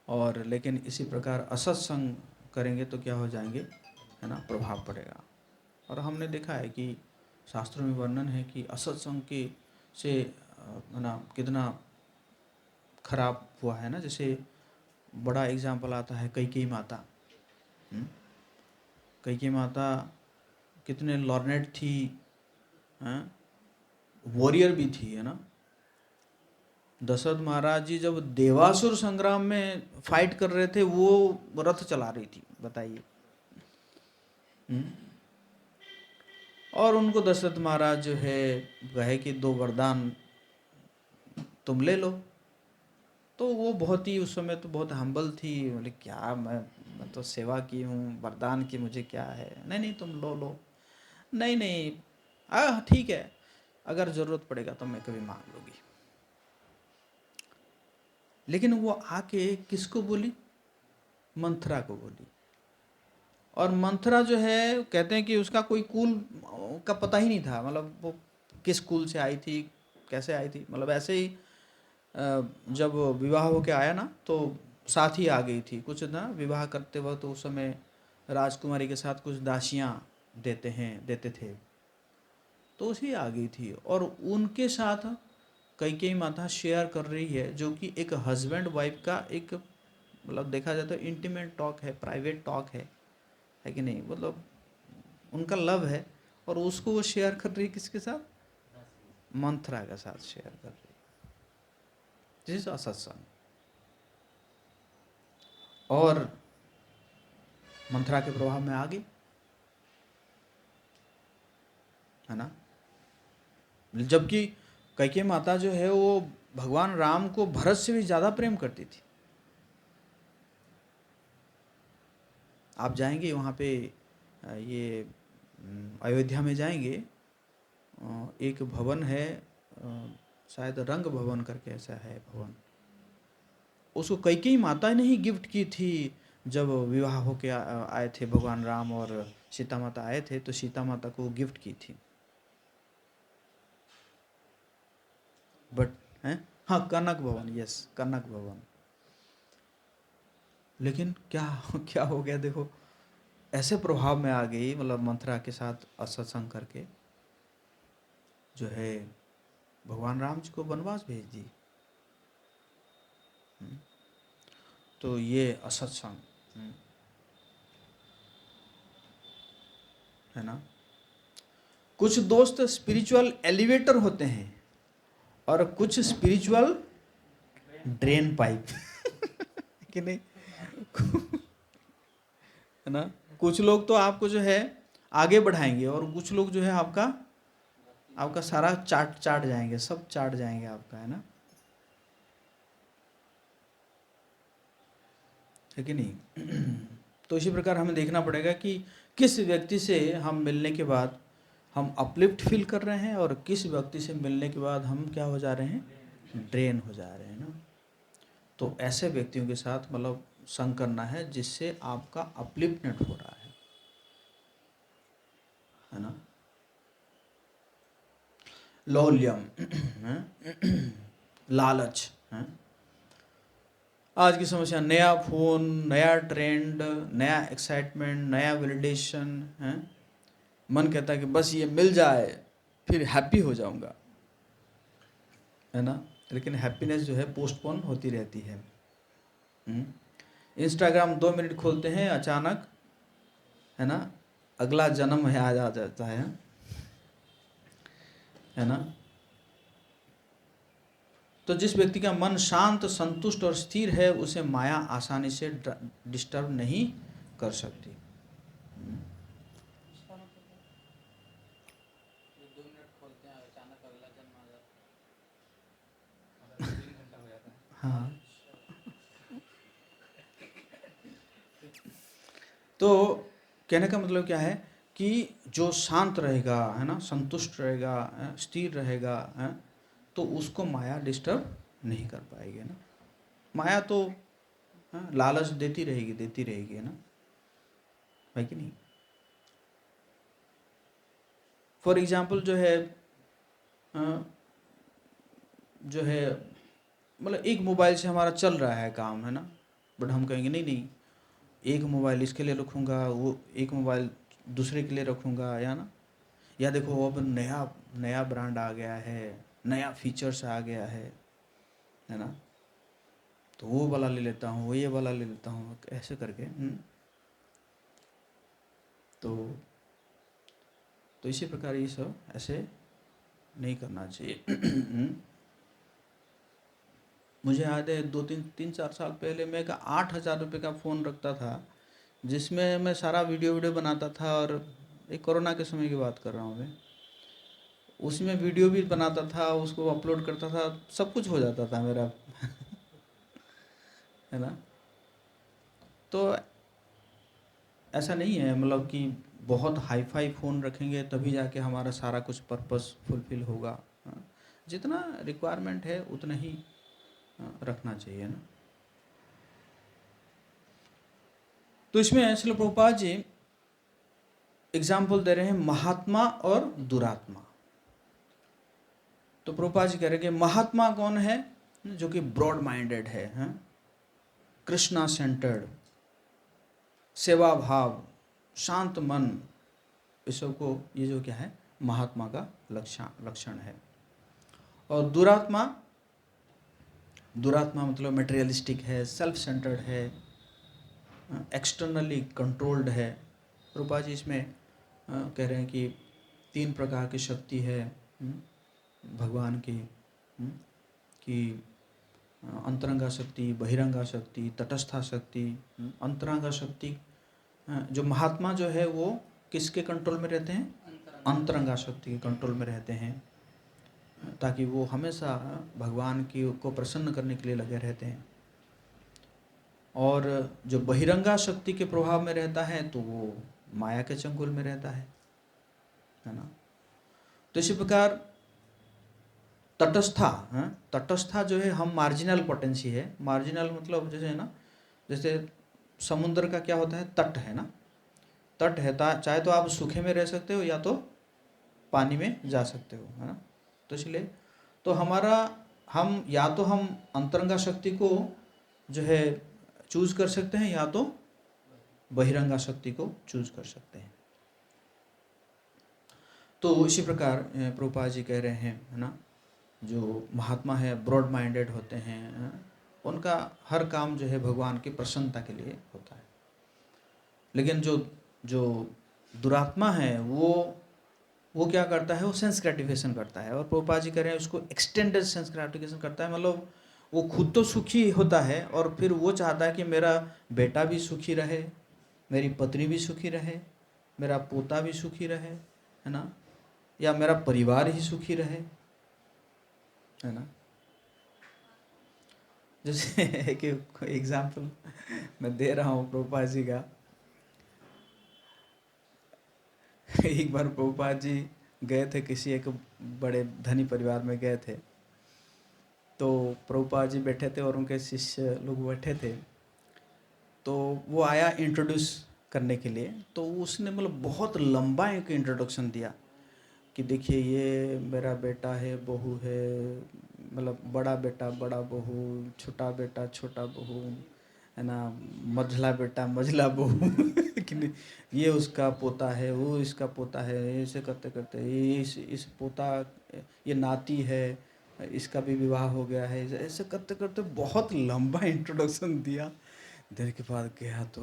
और लेकिन इसी प्रकार असत्संग करेंगे तो क्या हो जाएंगे, है ना, प्रभाव पड़ेगा। और हमने देखा है कि शास्त्रों में वर्णन है कि असत्संग के से है ना कितना खराब हुआ है ना। जैसे बड़ा एग्जाम्पल आता है कैकेयी माता। कैकेयी माता कितने लॉर्नेट थी, वॉरियर भी थी, है ना। दशरथ महाराज जी जब देवासुर संग्राम में फाइट कर रहे थे, वो रथ चला रही थी, बताइए। और उनको दशरथ महाराज जो है कहे कि 2 वरदान तुम ले लो। तो वो बहुत ही उस समय तो बहुत हम्बल थी, बोले क्या मैं तो सेवा की हूँ, वरदान की मुझे क्या है। नहीं नहीं तुम लो। नहीं नहीं ठीक है, अगर ज़रूरत पड़ेगा तो मैं कभी मांग लूँगी। लेकिन वो आके किसको बोली, मंथरा को बोली। और मंथरा जो है कहते हैं कि उसका कोई कुल का पता ही नहीं था, मतलब वो किस कुल से आई थी, कैसे आई थी। मतलब ऐसे ही जब विवाह होके आया ना तो साथ ही आ गई थी। कुछ ना विवाह करते वक्त तो उस समय राजकुमारी के साथ कुछ दासियाँ देते थे, तो उसी आ गई थी। और उनके साथ कैकेयी माता शेयर कर रही है, जो कि एक हस्बैंड वाइफ का एक मतलब देखा जाए तो इंटीमेट टॉक है, प्राइवेट टॉक है कि नहीं। मतलब उनका लव है, और उसको वो शेयर कर रही है किसके साथ, मंथरा के साथ शेयर कर रही है। दिस इज असत्संग। और मंथरा के प्रभाव में आ गई, है ना। जबकि कैकेयी माता जो है वो भगवान राम को भरत से भी ज़्यादा प्रेम करती थी। आप जाएंगे वहाँ पे ये अयोध्या में जाएंगे, एक भवन है, शायद रंग भवन करके ऐसा है भवन। उसको कैकेयी माता ने ही गिफ्ट की थी। जब विवाह होके आए थे भगवान राम और सीता माता आए थे, तो सीता माता को गिफ्ट की थी। बट हैं, हाँ कनक भवन, यस कनक भवन। लेकिन क्या क्या हो गया देखो, ऐसे प्रभाव में आ गई, मतलब मंथरा के साथ असत्संग करके जो है भगवान राम जी को वनवास भेज दी। तो ये असत्संग है ना। कुछ दोस्त स्पिरिचुअल एलिवेटर होते हैं और कुछ स्पिरिचुअल ड्रेन पाइप कि नहीं है ना। कुछ लोग तो आपको जो है आगे बढ़ाएंगे, और कुछ लोग जो है आपका सारा चाट जाएंगे, सब चाट जाएंगे आपका, है ना, है कि नहीं। तो इसी प्रकार हमें देखना पड़ेगा कि किस व्यक्ति से हम मिलने के बाद हम अपलिफ्ट फील कर रहे हैं, और किस व्यक्ति से मिलने के बाद हम क्या हो जा रहे हैं, ड्रेन हो जा रहे हैं ना। तो ऐसे व्यक्तियों के साथ मतलब संग करना है जिससे आपका अपलिफ्टमेंट हो रहा है ना। लौल्यम लालच है आज की समस्या। नया फोन, नया ट्रेंड, नया एक्साइटमेंट, नया वैलिडेशन है। मन कहता है कि बस ये मिल जाए फिर हैप्पी हो जाऊंगा, है ना। लेकिन हैप्पीनेस जो है पोस्टपोन होती रहती है। इंस्टाग्राम 2 मिनट खोलते हैं, अचानक, है ना, अगला जन्म है आ जाता है ना। तो जिस व्यक्ति का मन शांत, संतुष्ट और स्थिर है, उसे माया आसानी से डिस्टर्ब नहीं कर सकती। हाँ, तो कहने का मतलब क्या है कि जो शांत रहेगा, है ना, संतुष्ट रहेगा, स्थिर रहेगा, है, तो उसको माया डिस्टर्ब नहीं कर पाएगी, है ना। माया तो लालच देती रहेगी, है ना, है कि नहीं। फॉर एग्जाम्पल जो है मतलब एक मोबाइल से हमारा चल रहा है काम, है ना, बट हम कहेंगे नहीं नहीं, एक मोबाइल इसके लिए रखूँगा, वो एक मोबाइल दूसरे के लिए रखूँगा, या ना, या देखो अब नया नया ब्रांड आ गया है, नया फीचर्स आ गया है ना, तो वो वाला ले लेता हूँ, वो ये वाला ले लेता हूँ, ऐसे करके। तो इसी प्रकार ये सब ऐसे नहीं करना चाहिए। मुझे याद है 2-3-4 साल पहले मैं एक 8,000 रुपये का फ़ोन रखता था, जिसमें मैं सारा वीडियो बनाता था, और एक कोरोना के समय की बात कर रहा हूँ मैं, उसमें वीडियो भी बनाता था, उसको अपलोड करता था, सब कुछ हो जाता था मेरा। है ना, तो ऐसा नहीं है मतलब कि बहुत हाई फाई फ़ोन रखेंगे तभी जाके हमारा सारा कुछ पर्पस फुलफिल होगा। हाँ, जितना रिक्वायरमेंट है उतना ही रखना चाहिए ना। तो इसमें श्रील प्रभुपाद जी एग्जाम्पल दे रहे हैं महात्मा और दुरात्मा। तो प्रभुपाद जी कह रहे हैं कि महात्मा कौन है, जो कि ब्रॉड माइंडेड है, कृष्णा सेंटर्ड, सेवा भाव, शांत मन, इस सब को, ये जो क्या है महात्मा का लक्षण है। और दुरात्मा मतलब मटेरियलिस्टिक है, सेल्फ सेंटर्ड है, एक्सटर्नली कंट्रोल्ड है। रूपा जी इसमें कह रहे हैं कि 3 प्रकार की शक्ति है भगवान की, कि अंतरंगा शक्ति, बहिरंगा शक्ति, तटस्था शक्ति। अंतरंगा शक्ति जो महात्मा जो है वो किसके कंट्रोल में रहते हैं, अंतरंगा शक्ति के कंट्रोल में रहते हैं, ताकि वो हमेशा भगवान की को प्रसन्न करने के लिए लगे रहते हैं। और जो बहिरंगा शक्ति के प्रभाव में रहता है तो वो माया के चंगुल में रहता है ना। तो इसी प्रकार तटस्था जो है, हम मार्जिनल पोटेंसी है। मार्जिनल मतलब जैसे है ना, जैसे समुद्र का क्या होता है, तट है ना, तट है, चाहे तो आप सूखे में रह सकते हो या तो पानी में जा सकते हो, है ना। तो इसलिए तो हम या तो हम अंतरंगा शक्ति को जो है चूज कर सकते हैं, या तो बहिरंगा शक्ति को चूज कर सकते हैं। तो इसी प्रकार प्रभुपाद जी कह रहे हैं, है ना, जो महात्मा है ब्रॉड माइंडेड होते हैं, उनका हर काम जो है भगवान की प्रसन्नता के लिए होता है। लेकिन जो दुरात्मा है वो क्या करता है, वो सेंस ग्रेटिफिकेशन करता है। और प्रभुपाद जी कह रहे हैं उसको एक्सटेंडेड सेंस ग्रेटिफिकेशन करता है। मतलब वो खुद तो सुखी होता है और फिर वो चाहता है कि मेरा बेटा भी सुखी रहे, मेरी पत्नी भी सुखी रहे, मेरा पोता भी सुखी रहे, है ना, या मेरा परिवार ही सुखी रहे, है ना। जैसे एक एग्जाम्पल मैं दे रहा हूँ प्रभुपाद जी का। एक बार प्रभुपाद जी गए थे किसी एक बड़े धनी परिवार में गए थे, तो प्रभुपाद जी बैठे थे और उनके शिष्य लोग बैठे थे। तो वो आया इंट्रोड्यूस करने के लिए, तो उसने मतलब बहुत लंबा एक इंट्रोडक्शन दिया कि देखिए ये मेरा बेटा है, बहू है, मतलब बड़ा बेटा बड़ा बहू, छोटा बेटा छोटा बहू, है ना, मझला बेटा मझला बहू कि ये उसका पोता है, वो इसका पोता है, ऐसे करते करते ये इस पोता, ये नाती है, इसका भी विवाह हो गया है, ऐसे करते करते बहुत लंबा इंट्रोडक्शन दिया। देर के बाद गया तो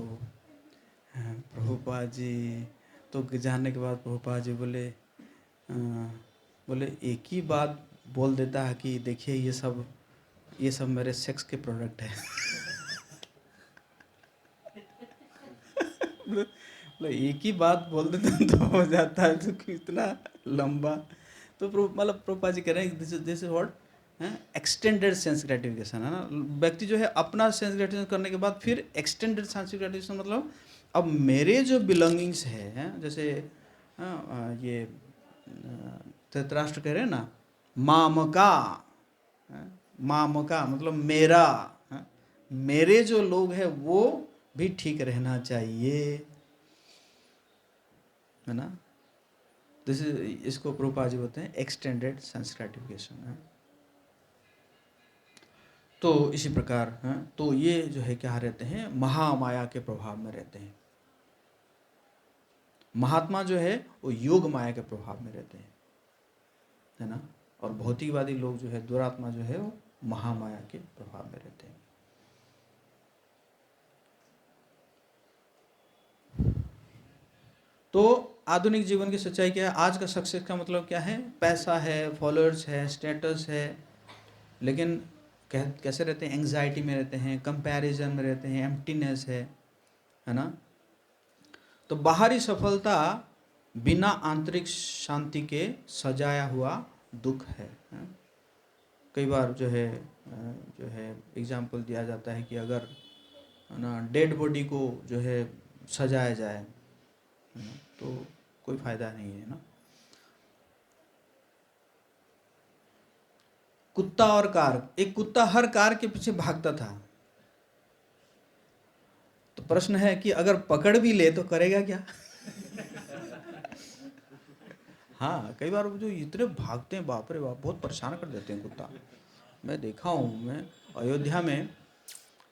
प्रभुपाद जी, तो जानने के बाद प्रभुपाद जी बोले एक ही बात बोल देता है कि देखिए ये सब मेरे सेक्स के प्रोडक्ट है। मतलब एक ही बात बोल देते तो हो जाता है, तो इतना लंबा। तो मतलब प्रभुपाद जी कह रहे हैं this is what extended sense gratification, है ना। व्यक्ति जो है अपना सेंस ग्रेटिफिकेशन करने के बाद फिर एक्सटेंडेड सेंस ग्रेटिफिकेशन, मतलब अब मेरे जो बिलोंगिंग्स है, जैसे ये धृतराष्ट्र कह रहे हैं ना, मामका, मामका मतलब मेरा, मेरे जो लोग हैं वो भी ठीक रहना चाहिए, है ना। दिस इज, इसको प्रभुपाद जी बोलते हैं एक्सटेंडेड सेंस ग्रेटिफिकेशन। तो इसी प्रकार तो ये जो है क्या रहते हैं, महामाया के प्रभाव में रहते हैं। महात्मा जो है वो योग माया के प्रभाव में रहते हैं, है ना। और भौतिकवादी लोग जो है, दुरात्मा जो है, वो महामाया के प्रभाव में रहते हैं। तो आधुनिक जीवन की सच्चाई क्या है? आज का सक्सेस का मतलब क्या है? पैसा है, फॉलोअर्स है, स्टेटस है, लेकिन कैसे रहते हैं? एंग्जाइटी में रहते हैं, कंपैरिजन में रहते हैं, एम्प्टीनेस है ना। तो बाहरी सफलता बिना आंतरिक शांति के सजाया हुआ दुख है। कई बार जो है एग्जाम्पल दिया जाता है कि अगर ना डेड बॉडी को जो है सजाया जाए तो कोई फायदा नहीं है ना। कुत्ता और कार, एक कुत्ता हर कार के पीछे भागता था। तो प्रश्न है कि अगर पकड़ भी ले तो करेगा क्या? हाँ, कई बार जो इतने भागते हैं, बाप रे बाप, बहुत परेशान कर देते हैं कुत्ता। मैं देखा हूँ, मैं अयोध्या में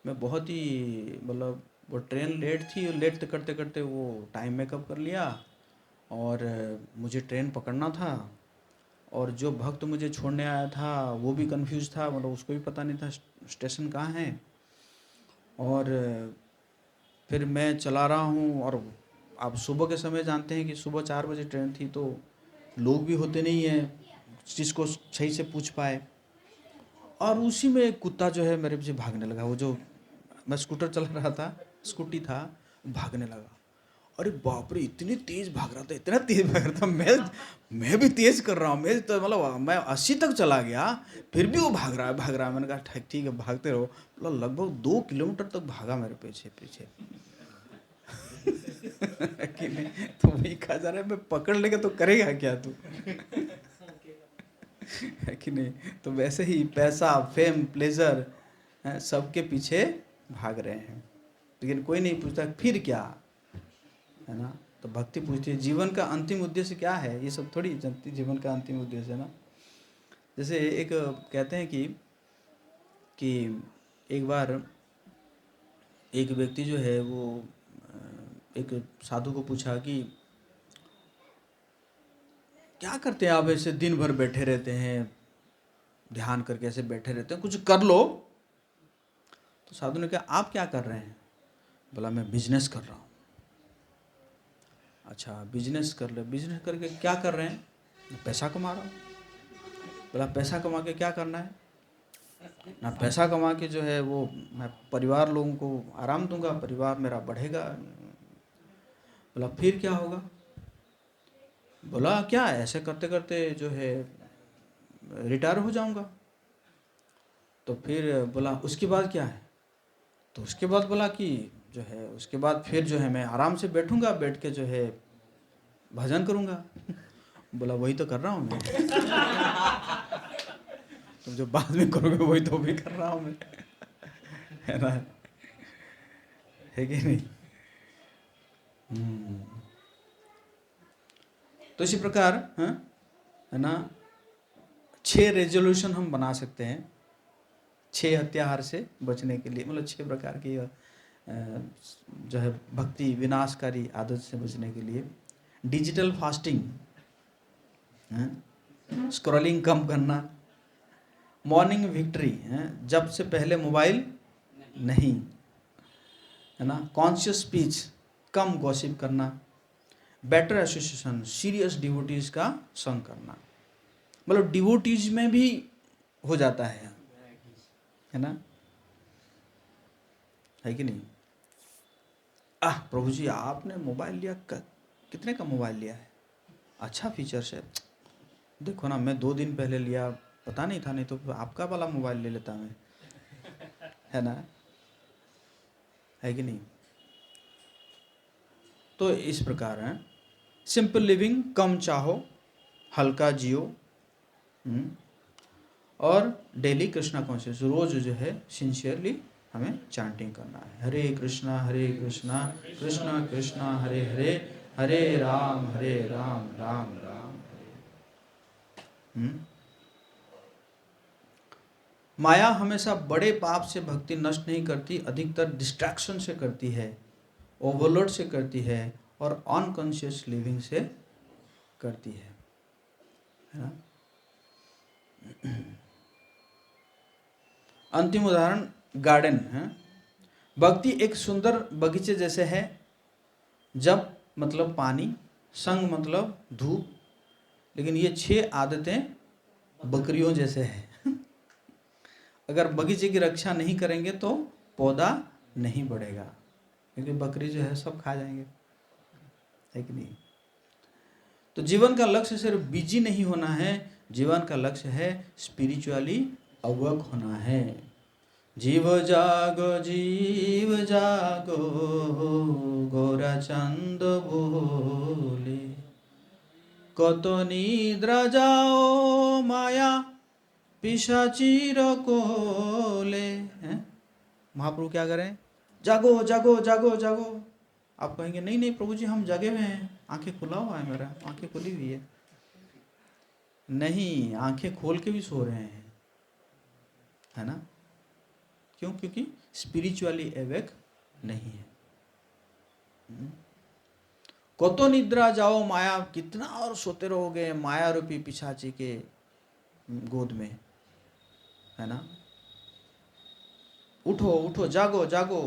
मैं बहुत ही मतलब, वो ट्रेन लेट थी, लेट करते करते वो टाइम मेकअप कर लिया और मुझे ट्रेन पकड़ना था। और जो भक्त मुझे छोड़ने आया था वो भी कंफ्यूज था, मतलब उसको भी पता नहीं था स्टेशन कहाँ है। और फिर मैं चला रहा हूँ, और आप सुबह के समय जानते हैं कि सुबह 4 बजे ट्रेन थी, तो लोग भी होते नहीं हैं जिसको सही से पूछ पाए। और उसी में एक कुत्ता जो है मेरे पीछे भागने लगा। वो जो मैं स्कूटर चला रहा था, स्कूटी था, भागने लगा। अरे बाप रे, इतनी तेज भाग रहा था, इतना तेज भाग रहा था। मैं भी तेज कर रहा हूँ, मैं तो मतलब मैं 80 तक चला गया, फिर भी वो भाग रहा है। मैंने कहा ठीक है, भागते रहो। मतलब लगभग 2 किलोमीटर तक भागा मेरे पीछे पीछे। कि नहीं, तो वही कहा जा रहा है, मैं पकड़ लेगा तो करेगा क्या तू? है कि नहीं। तो वैसे ही पैसा, फेम, प्लेजर, सबके पीछे भाग रहे हैं, लेकिन कोई नहीं पूछता फिर क्या, है ना। तो भक्ति पूछती है जीवन का अंतिम उद्देश्य क्या है। ये सब थोड़ी जानती जीवन का अंतिम उद्देश्य, है ना। जैसे एक कहते हैं कि एक बार एक व्यक्ति जो है वो एक साधु को पूछा कि क्या करते हैं आप, ऐसे दिन भर बैठे रहते हैं, ध्यान करके ऐसे बैठे रहते हैं, कुछ कर लो। तो साधु ने कहा आप क्या कर रहे हैं? बोला मैं बिजनेस कर रहा हूँ। अच्छा, बिजनेस कर ले, बिजनेस करके क्या कर रहे हैं? पैसा कमा रहा हूँ। बोला पैसा कमा के क्या करना है? ना पैसा कमा के जो है वो मैं परिवार लोगों को आराम दूंगा, परिवार मेरा बढ़ेगा। बोला फिर क्या होगा? बोला क्या, ऐसे करते करते जो है रिटायर हो जाऊंगा। तो फिर बोला उसके बाद क्या है? तो उसके बाद बोला कि जो है उसके बाद फिर जो है मैं आराम से बैठूंगा, बैठ के जो है भजन करूंगा। बोला वही तो कर रहा हूँ मैं। तुम जो बाद में करोगे वही तो भी कर रहा हूँ मैं, है ना, है कि नहीं। तो इसी प्रकार है ना, 6 रेजोल्यूशन हम बना सकते हैं 6 हत्याहार से बचने के लिए, मतलब 6 प्रकार की जो है भक्ति विनाशकारी आदत से बचने के लिए। डिजिटल फास्टिंग, स्क्रॉलिंग कम करना, मॉर्निंग विक्ट्री, जब से पहले मोबाइल नहीं, है ना, कॉन्शियस स्पीच, कम गॉसिप करना, बेटर एसोसिएशन, सीरियस डिवोटीज का संग करना। मतलब डिवोटीज में भी हो जाता है ना, है कि नहीं। प्रभु जी आपने मोबाइल लिया, कितने का मोबाइल लिया है? अच्छा फीचर्स है, देखो ना मैं 2 दिन पहले लिया, पता नहीं था, नहीं तो आपका वाला मोबाइल ले लेता मैं, है ना, है कि नहीं। तो इस प्रकार है सिंपल लिविंग, कम चाहो, हल्का जियो, और डेली कृष्णा कॉन्शियस, रोज जो है सिंसियरली हमें चैंटिंग करना है। हरे कृष्णा कृष्णा कृष्णा हरे हरे, हरे राम राम राम माया हमेशा बड़े पाप से भक्ति नष्ट नहीं करती, अधिकतर डिस्ट्रैक्शन से करती है, ओवरलोड से करती है और अनकॉन्शियस लिविंग से करती है ना। अंतिम उदाहरण गार्डन है। भक्ति एक सुंदर बगीचे जैसे है। जब मतलब पानी, संग मतलब धूप, लेकिन ये 6 आदतें बकरियों जैसे है। अगर बगीचे की रक्षा नहीं करेंगे तो पौधा नहीं बढ़ेगा, क्योंकि बकरी जो है सब खा जाएंगे, है कि नहीं। तो जीवन का लक्ष्य सिर्फ बिजी नहीं होना है, जीवन का लक्ष्य है स्पिरिचुअली अवक होना है। जीव जागो गोरा चंद बोले, कत निद्रा जाओ माया पिशाचीर कोले। हैं महाप्रभु क्या करें? जागो जागो जागो जागो। आप कहेंगे नहीं नहीं प्रभु जी हम जगे हुए हैं, आंखें खुला हुआ है, मेरा आंखें खुली हुई है। नहीं, आंखें खोल के भी सो रहे हैं, है ना। क्यों? क्योंकि स्पिरिचुअली अवेक नहीं है। कतो निद्रा जाओ माया, कितना और सोते रहोगे माया रूपी पिशाची के गोद में, है ना। उठो उठो, जागो जागो,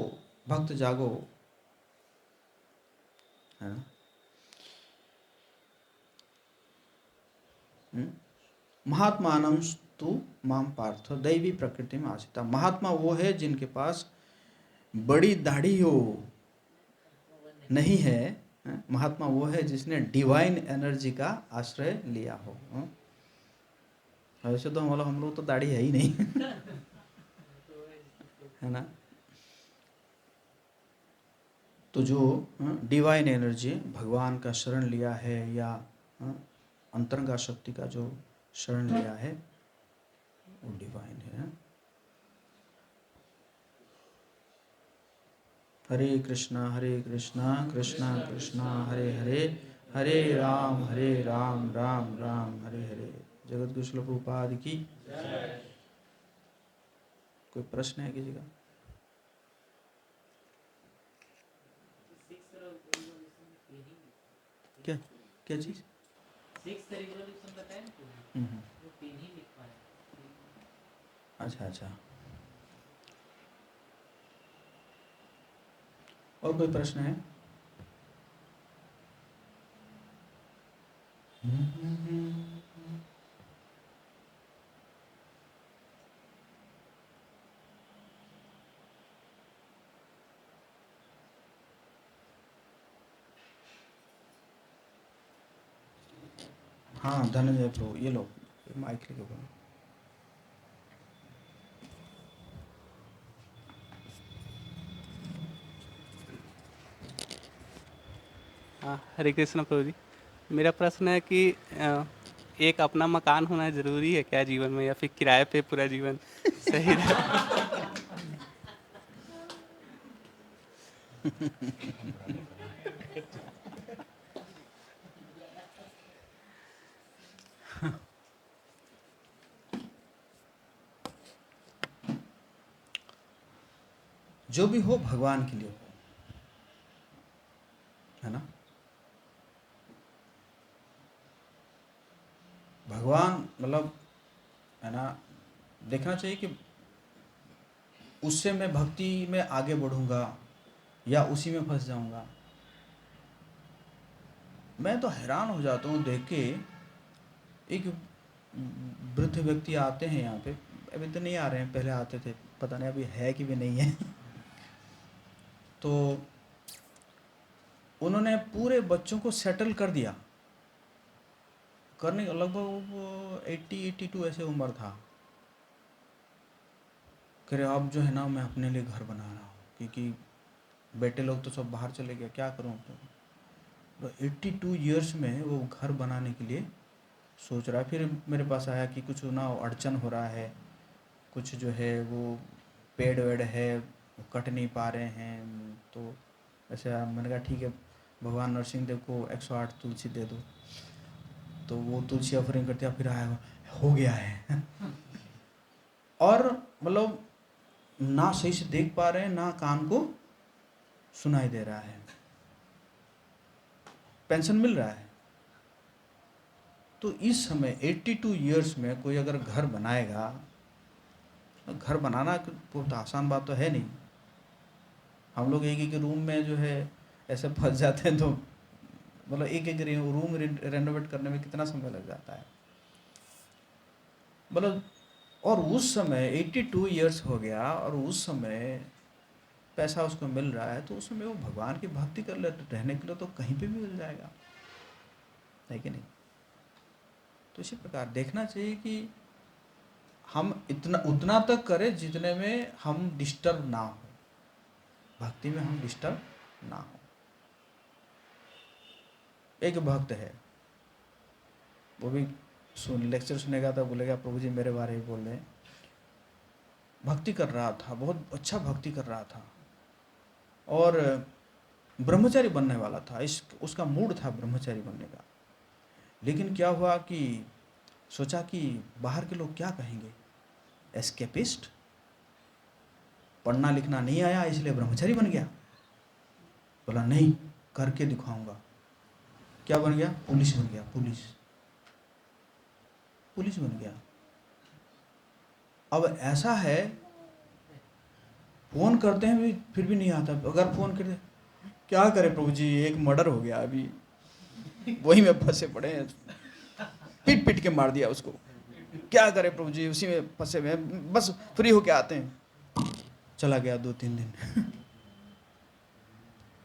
भक्त जागो, है ना। महात्मानम तु माम पार्थ दैवी प्रकृति में आश्रिता। महात्मा वो है जिनके पास बड़ी दाढ़ी हो नहीं है। महात्मा वो है जिसने डिवाइन एनर्जी का आश्रय लिया हो। वैसे तो हम लोग तो दाढ़ी है ही नहीं, है ना। तो जो डिवाइन एनर्जी, भगवान का शरण लिया है या अंतरंगा शक्ति का जो शरण लिया है वो डिवाइन है। हरे कृष्णा कृष्णा कृष्णा हरे हरे, हरे राम राम राम हरे हरे। जगत गुरु श्रील प्रभुपाद की। कोई प्रश्न है किसी का? क्या क्या चीज? अच्छा अच्छा। और कोई प्रश्न है? हाँ धनंजय प्रभु, ये लो माइक लेके बोलो। हाँ, हरे कृष्ण प्रभु जी। मेरा प्रश्न है कि एक अपना मकान होना ज़रूरी है क्या जीवन में, या फिर किराए पे पूरा जीवन सही रहे? जो भी हो भगवान के लिए हो, है ना। भगवान मतलब, है ना, देखना चाहिए कि उससे मैं भक्ति में आगे बढ़ूंगा या उसी में फंस जाऊंगा। मैं तो हैरान हो जाता हूँ देख के। एक वृद्ध व्यक्ति आते हैं यहाँ पे, अभी तो नहीं आ रहे हैं, पहले आते थे, पता नहीं अभी है कि भी नहीं है। तो उन्होंने पूरे बच्चों को सेटल कर दिया, करने लगभग 80-82 ऐसे उम्र था। कह रहे अब जो है ना मैं अपने लिए घर बना रहा हूँ, क्योंकि बेटे लोग तो सब बाहर चले गए, क्या करूँ। तो 82 ईयर्स में वो घर बनाने के लिए सोच रहा है। फिर मेरे पास आया कि कुछ ना अड़चन हो रहा है, कुछ जो है वो पेड़ वेड़ है वो कट नहीं पा रहे हैं। तो ऐसे मैंने कहा ठीक है, भगवान नरसिंह देव को 108 तुलसी दे दो। तो वो तुलसी ऑफरिंग करते हैं। फिर आया हो गया है और मतलब ना सही से देख पा रहे हैं, ना कान को सुनाई दे रहा है, पेंशन मिल रहा है। तो इस समय 82 इयर्स में कोई अगर घर बनाएगा, घर बनाना बहुत आसान बात तो है नहीं। हम लोग एक एक रूम में जो है ऐसे फंस जाते हैं, तो मतलब एक एक रूम रेनोवेट करने में कितना समय लग जाता है मतलब। और उस समय 82 इयर्स हो गया और उस समय पैसा उसको मिल रहा है, तो उस समय वो भगवान की भक्ति कर ले, रहने के लिए तो कहीं पे भी मिल जाएगा, है कि नहीं। तो इसी प्रकार देखना चाहिए कि हम इतना उतना तक करें जितने में हम डिस्टर्ब ना हो, भक्ति में हम डिस्टर्ब ना हो। एक भक्त है, वो भी लेक्चर सुनेगा तो बोलेगा प्रभु जी मेरे बारे में बोल रहे हैं। भक्ति कर रहा था, बहुत अच्छा भक्ति कर रहा था और ब्रह्मचारी बनने वाला था, उसका मूड था ब्रह्मचारी बनने का। लेकिन क्या हुआ कि सोचा कि बाहर के लोग क्या कहेंगे, एस्केपिस्ट, पढ़ना लिखना नहीं आया इसलिए ब्रह्मचारी बन गया। बोला नहीं, करके दिखाऊंगा। क्या बन गया? पुलिस बन गया, पुलिस बन गया। अब ऐसा है, फोन करते हैं भी फिर भी नहीं आता। अगर फोन करते क्या करे प्रभु जी, एक मर्डर हो गया अभी, वही में फंसे पड़े हैं, पीट पीट के मार दिया उसको, क्या करे प्रभु जी, उसी में फंसे हुए हैं, बस फ्री होके आते हैं। चला गया 2-3 दिन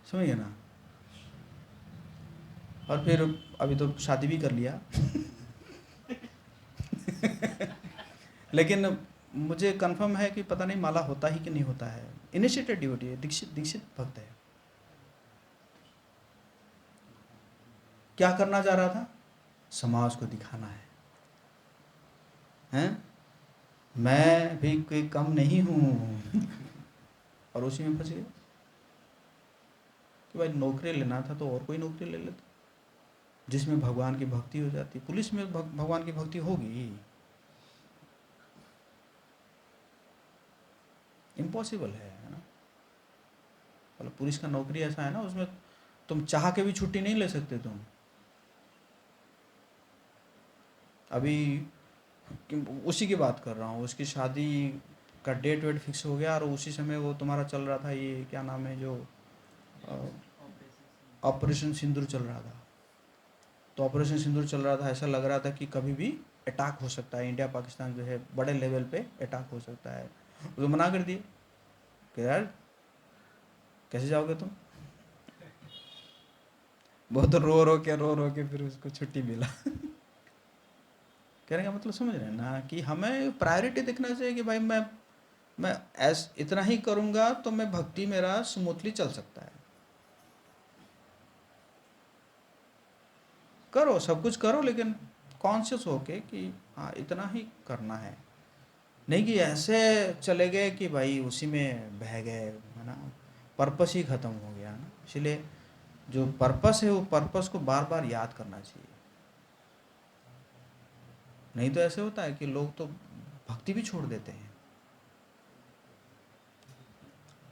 समझ गया ना। और फिर अभी तो शादी भी कर लिया लेकिन मुझे कंफर्म है कि पता नहीं माला होता ही कि नहीं होता है। इनिशिएटेड डिवोटी है, दीक्षित भक्त है। क्या करना चाह रहा था? समाज को दिखाना है, हैं? मैं भी कोई कम नहीं हूँ और उसी में फंस गए कि भाई नौकरी लेना था तो और कोई नौकरी ले लेता जिसमें भगवान की भक्ति हो जाती। पुलिस में भगवान की भक्ति होगी? इम्पॉसिबल है ना। मतलब पुलिस का नौकरी ऐसा है ना, उसमें तुम चाह के भी छुट्टी नहीं ले सकते तुम। अभी उसी की बात कर रहा हूँ, उसकी शादी का डेट वेट फिक्स हो गया और उसी समय वो तुम्हारा चल रहा था, ये क्या नाम है जो ऑपरेशन सिंदूर चल रहा था। तो ऑपरेशन सिंदूर चल रहा था, ऐसा लग रहा था कि कभी भी अटैक हो सकता है, इंडिया पाकिस्तान जो है बड़े लेवल पे अटैक हो सकता है। उसको मना कर दिए कि यार कैसे जाओगे तुम। बहुत रो रो के फिर उसको छुट्टी मिला कहने का मतलब समझ रहे हैं ना कि हमें प्रायोरिटी देखना चाहिए कि भाई मैं इतना ही करूँगा तो मैं भक्ति मेरा स्मूथली चल सकता है। करो, सब कुछ करो, लेकिन कॉन्शियस होके कि हाँ इतना ही करना है, नहीं कि ऐसे चले गए कि भाई उसी में बह गए, है ना, पर्पस ही ख़त्म हो गया ना। इसलिए जो पर्पस है वो पर्पस को बार बार याद करना चाहिए। नहीं तो ऐसे होता है कि लोग तो भक्ति भी छोड़ देते हैं,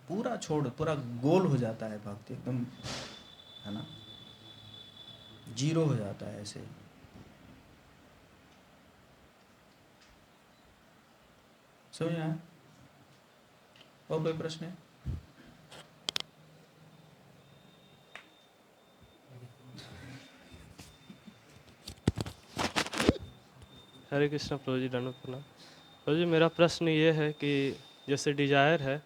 पूरा गोल हो जाता है भक्ति एकदम, है ना, जीरो हो जाता है ऐसे। समझ आया? और कोई प्रश्न है? हरे कृष्णा प्रभु जी, दंडवत प्रणाम। प्रभु जी, मेरा प्रश्न ये है कि जैसे डिजायर है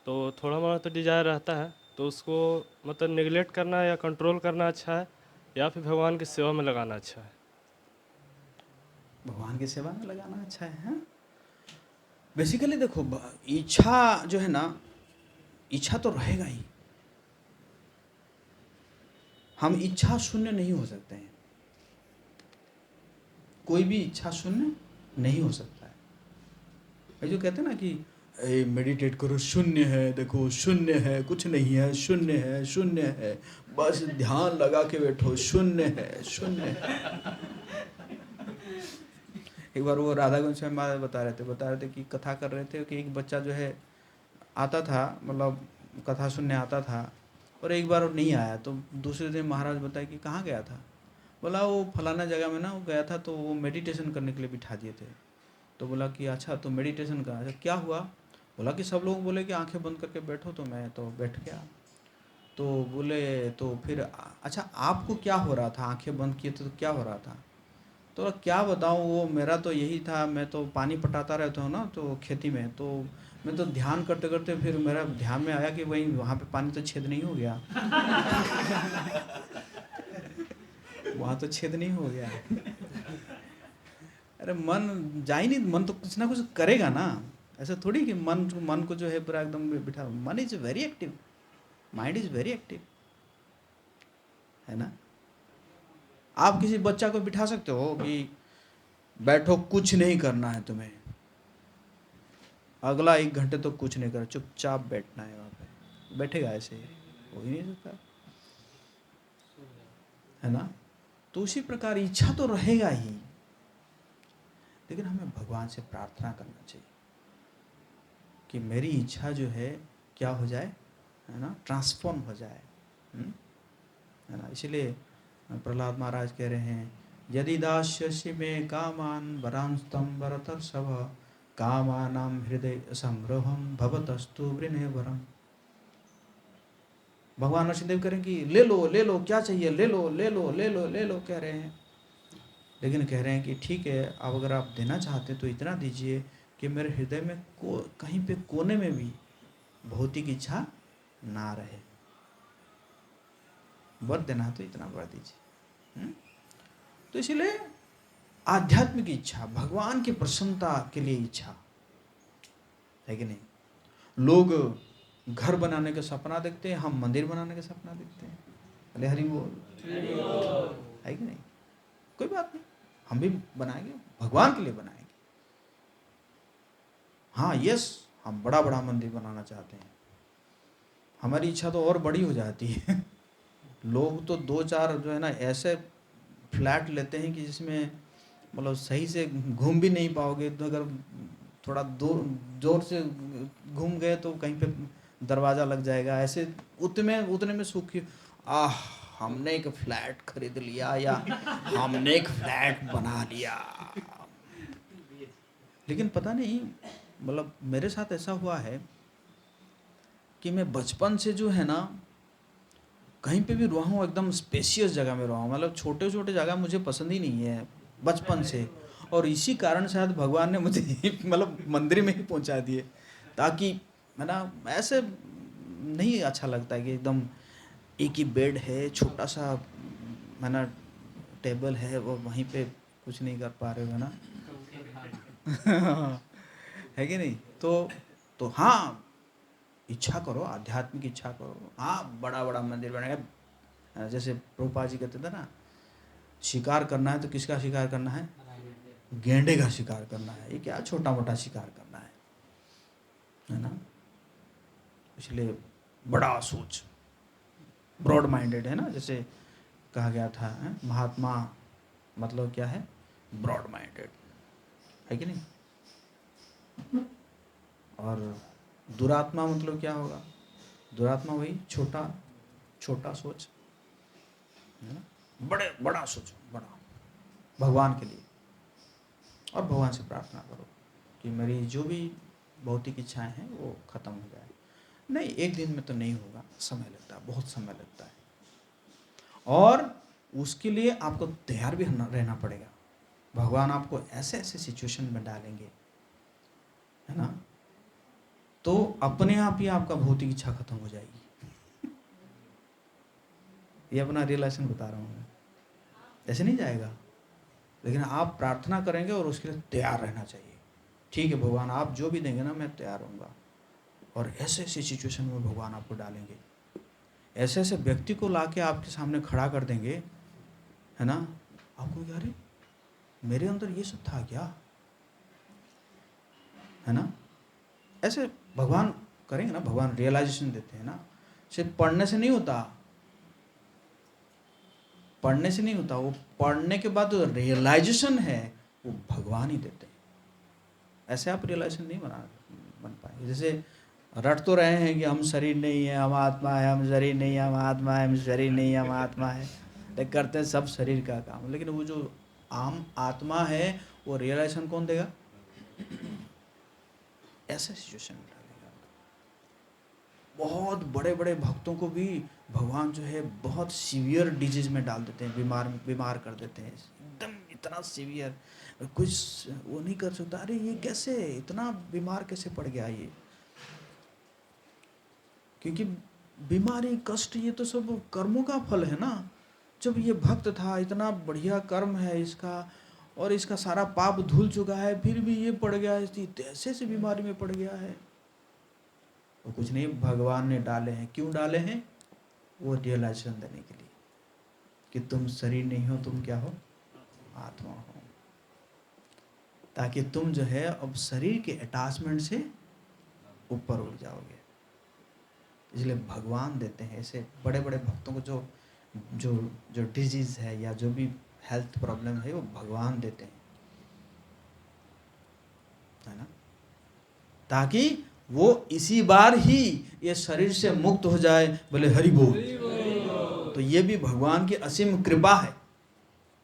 तो थोड़ा मोड़ा तो डिजायर रहता है, तो उसको मतलब निगलेक्ट करना या कंट्रोल करना अच्छा है या फिर भगवान की सेवा में लगाना अच्छा है? भगवान की सेवा में लगाना अच्छा है। बेसिकली देखो, इच्छा जो है ना, इच्छा तो रहेगा ही। हम इच्छा शून्य नहीं हो सकते हैं, कोई भी इच्छा शून्य नहीं हो सकता है। भाई जो कहते हैं ना कि मेडिटेट करो, शून्य है, देखो शून्य है, कुछ नहीं है, शून्य है, शून्य है, बस ध्यान लगा के बैठो, शून्य है, शून्य है। एक बार वो राधा गोस्वामी महाराज बता रहे थे कि कथा कर रहे थे कि एक बच्चा जो है आता था, मतलब कथा सुनने आता था, और एक बार वो नहीं आया, तो दूसरे दिन महाराज बताए कि कहाँ गया था। बोला वो फलाना जगह में ना वो गया था, तो वो मेडिटेशन करने के लिए बिठा दिए थे। तो बोला कि अच्छा तो मेडिटेशन का अच्छा क्या हुआ। बोला कि सब लोग बोले कि आंखें बंद करके बैठो, तो मैं तो बैठ गया। तो बोले तो फिर अच्छा आपको क्या हो रहा था, आंखें बंद किए थे तो क्या हो रहा था। तो क्या बताऊँ, वो मेरा तो यही था, मैं तो पानी पटाता रहता हूँ ना तो खेती में, तो मैं तो ध्यान करते करते फिर मेरा ध्यान में आया कि वहीं वहाँ पे पानी तो छेद नहीं हो गया। वहाँ तो छेद नहीं हो गया। अरे मन जा ही नहीं, मन तो कुछ ना कुछ करेगा ना। ऐसा थोड़ी कि मन को जो है पूरा एकदम बिठा, मन is very active, mind is very active, है ना। आप किसी बच्चा को बिठा सकते हो कि बैठो कुछ नहीं करना है तुम्हें, अगला 1 घंटे तो कुछ नहीं करना, चुपचाप बैठना है वहाँ पे, बैठेगा ऐसे ही, हो ही नहीं सकता, है ना। तो उसी प्रकार इच्छा तो रहेगा ही, लेकिन हमें भगवान से प्रार्थना करना चाहिए कि मेरी इच्छा जो है क्या हो जाए, है ना, ट्रांसफॉर्म हो जाए, है ना। इसीलिए प्रहलाद महाराज कह रहे हैं, यदि दास्यसि में कामान वरांस्तम वरतर्षभ कामानाम हृदय संग्रहम भवतस्तु वृणे वरम। भगवान नरसिंहदेव कह रहे हैं कि ले लो क्या चाहिए, ले लो ले लो ले लो ले लो कह रहे हैं, लेकिन कह रहे हैं कि ठीक है, अब अगर आप देना चाहते हैं तो इतना दीजिए कि मेरे हृदय में कहीं पे कोने में भी भौतिक इच्छा ना रहे। वर देना है तो इतना वर दीजिए। तो इसीलिए आध्यात्मिक इच्छा, भगवान की प्रसन्नता के लिए इच्छा है कि नहीं। लोग घर बनाने का सपना देखते हैं, हम मंदिर बनाने का सपना देखते हैं। अरे हरि बोल, है कि नहीं। कोई बात नहीं, हम भी बनाएंगे, भगवान के लिए बनाएंगे। हाँ यस, हम बड़ा बड़ा मंदिर बनाना चाहते हैं, हमारी इच्छा तो और बड़ी हो जाती है। लोग तो 2-4 जो है ना ऐसे फ्लैट लेते हैं कि जिसमें मतलब सही से घूम भी नहीं पाओगे, तो अगर थोड़ा जोर से घूम गए तो कहीं पे दरवाज़ा लग जाएगा, ऐसे उतने में सुखी, हमने एक फ्लैट खरीद लिया या हमने एक फ्लैट बना लिया। लेकिन पता नहीं, मतलब मेरे साथ ऐसा हुआ है कि मैं बचपन से जो है ना कहीं पे भी रहा हूँ एकदम स्पेशियस जगह में रहा हूँ, मतलब छोटे छोटे जगह मुझे पसंद ही नहीं है बचपन से, और इसी कारण शायद भगवान ने मुझे मतलब मंदिर में ही पहुँचा दिए, ताकि है ना ऐसे नहीं अच्छा लगता है कि एकदम एक ही बेड है, छोटा सा है ना टेबल है, वो वहीं पे कुछ नहीं कर पा रहे हो, है ना। है कि नहीं। तो हाँ इच्छा करो, आध्यात्मिक इच्छा करो, हाँ बड़ा बड़ा मंदिर बनाएगा। जैसे प्रभुपाद जी कहते थे ना, शिकार करना है तो किसका शिकार करना है, गेंडे का शिकार करना है, ये क्या छोटा मोटा शिकार करना है ना। इसलिए बड़ा सोच, ब्रॉड माइंडेड, है ना, जैसे कहा गया था महात्मा मतलब क्या है, ब्रॉड माइंडेड, है कि नहीं। और दुरात्मा मतलब क्या होगा, दुरात्मा वही छोटा छोटा सोच, है ना। बड़ा सोचो, बड़ा भगवान के लिए, और भगवान से प्रार्थना करो कि मेरी जो भी भौतिक इच्छाएं हैं वो खत्म हो जाए। नहीं एक दिन में तो नहीं होगा, समय लगता है, बहुत समय लगता है, और उसके लिए आपको तैयार भी रहना पड़ेगा। भगवान आपको ऐसे ऐसे सिचुएशन में डालेंगे, है ना, तो अपने आप ही आपका भौतिक इच्छा खत्म हो जाएगी। ये अपना रियलाइजेशन बता रहा हूँ मैं, ऐसे नहीं जाएगा, लेकिन आप प्रार्थना करेंगे और उसके लिए तैयार रहना चाहिए। ठीक है भगवान आप जो भी देंगे ना मैं तैयार रहूँगा, और ऐसे ऐसे सिचुएशन में भगवान आपको डालेंगे, ऐसे ऐसे व्यक्ति को लाके आपके सामने खड़ा कर देंगे, है ना। आपको क्या, अरे मेरे अंदर ये सब था क्या, है ना। ऐसे भगवान करेंगे ना, भगवान रियलाइजेशन देते हैं ना। सिर्फ पढ़ने से नहीं होता, पढ़ने से नहीं होता, वो पढ़ने के बाद जो रियलाइजेशन है वो भगवान ही देते हैं। ऐसे आप रियलाइजेशन नहीं बन पाएंगे। जैसे रट तो रहे हैं कि हम शरीर नहीं है, हम आत्मा है, हम शरीर नहीं है, हम आत्मा है, हम शरीर नहीं है, हम आत्मा है, लेकिन करते हैं सब शरीर का काम। लेकिन वो जो आम आत्मा है वो रियलाइजेशन कौन देगा? ऐसे सिचुएशन में डालेगा। बहुत बड़े बड़े भक्तों को भी भगवान जो है बहुत सीवियर डिजीज में डाल देते हैं, बीमार कर देते हैं, एकदम इतना सीवियर, कुछ वो नहीं कर सकता। अरे ये कैसे इतना बीमार कैसे पड़ गया ये? क्योंकि बीमारी, कष्ट, ये तो सब कर्मों का फल है ना। जब ये भक्त था, इतना बढ़िया कर्म है इसका, और इसका सारा पाप धुल चुका है, फिर भी ये पड़ गया, ऐसे से बीमारी में पड़ गया है। तो कुछ नहीं, भगवान ने डाले हैं। क्यों डाले हैं? वो रियलाइजेशन देने के लिए कि तुम शरीर नहीं हो, तुम क्या हो? आत्मा हो। ताकि तुम जो है अब शरीर के अटैचमेंट से ऊपर उठ जाओगे। इसलिए भगवान देते हैं ऐसे बड़े बड़े भक्तों को जो जो जो डिजीज है या जो भी हेल्थ प्रॉब्लम है, वो भगवान देते हैं, है ना, ताकि वो इसी बार ही ये शरीर से मुक्त हो जाए। बोले हरि बोल। तो ये भी भगवान की असीम कृपा है।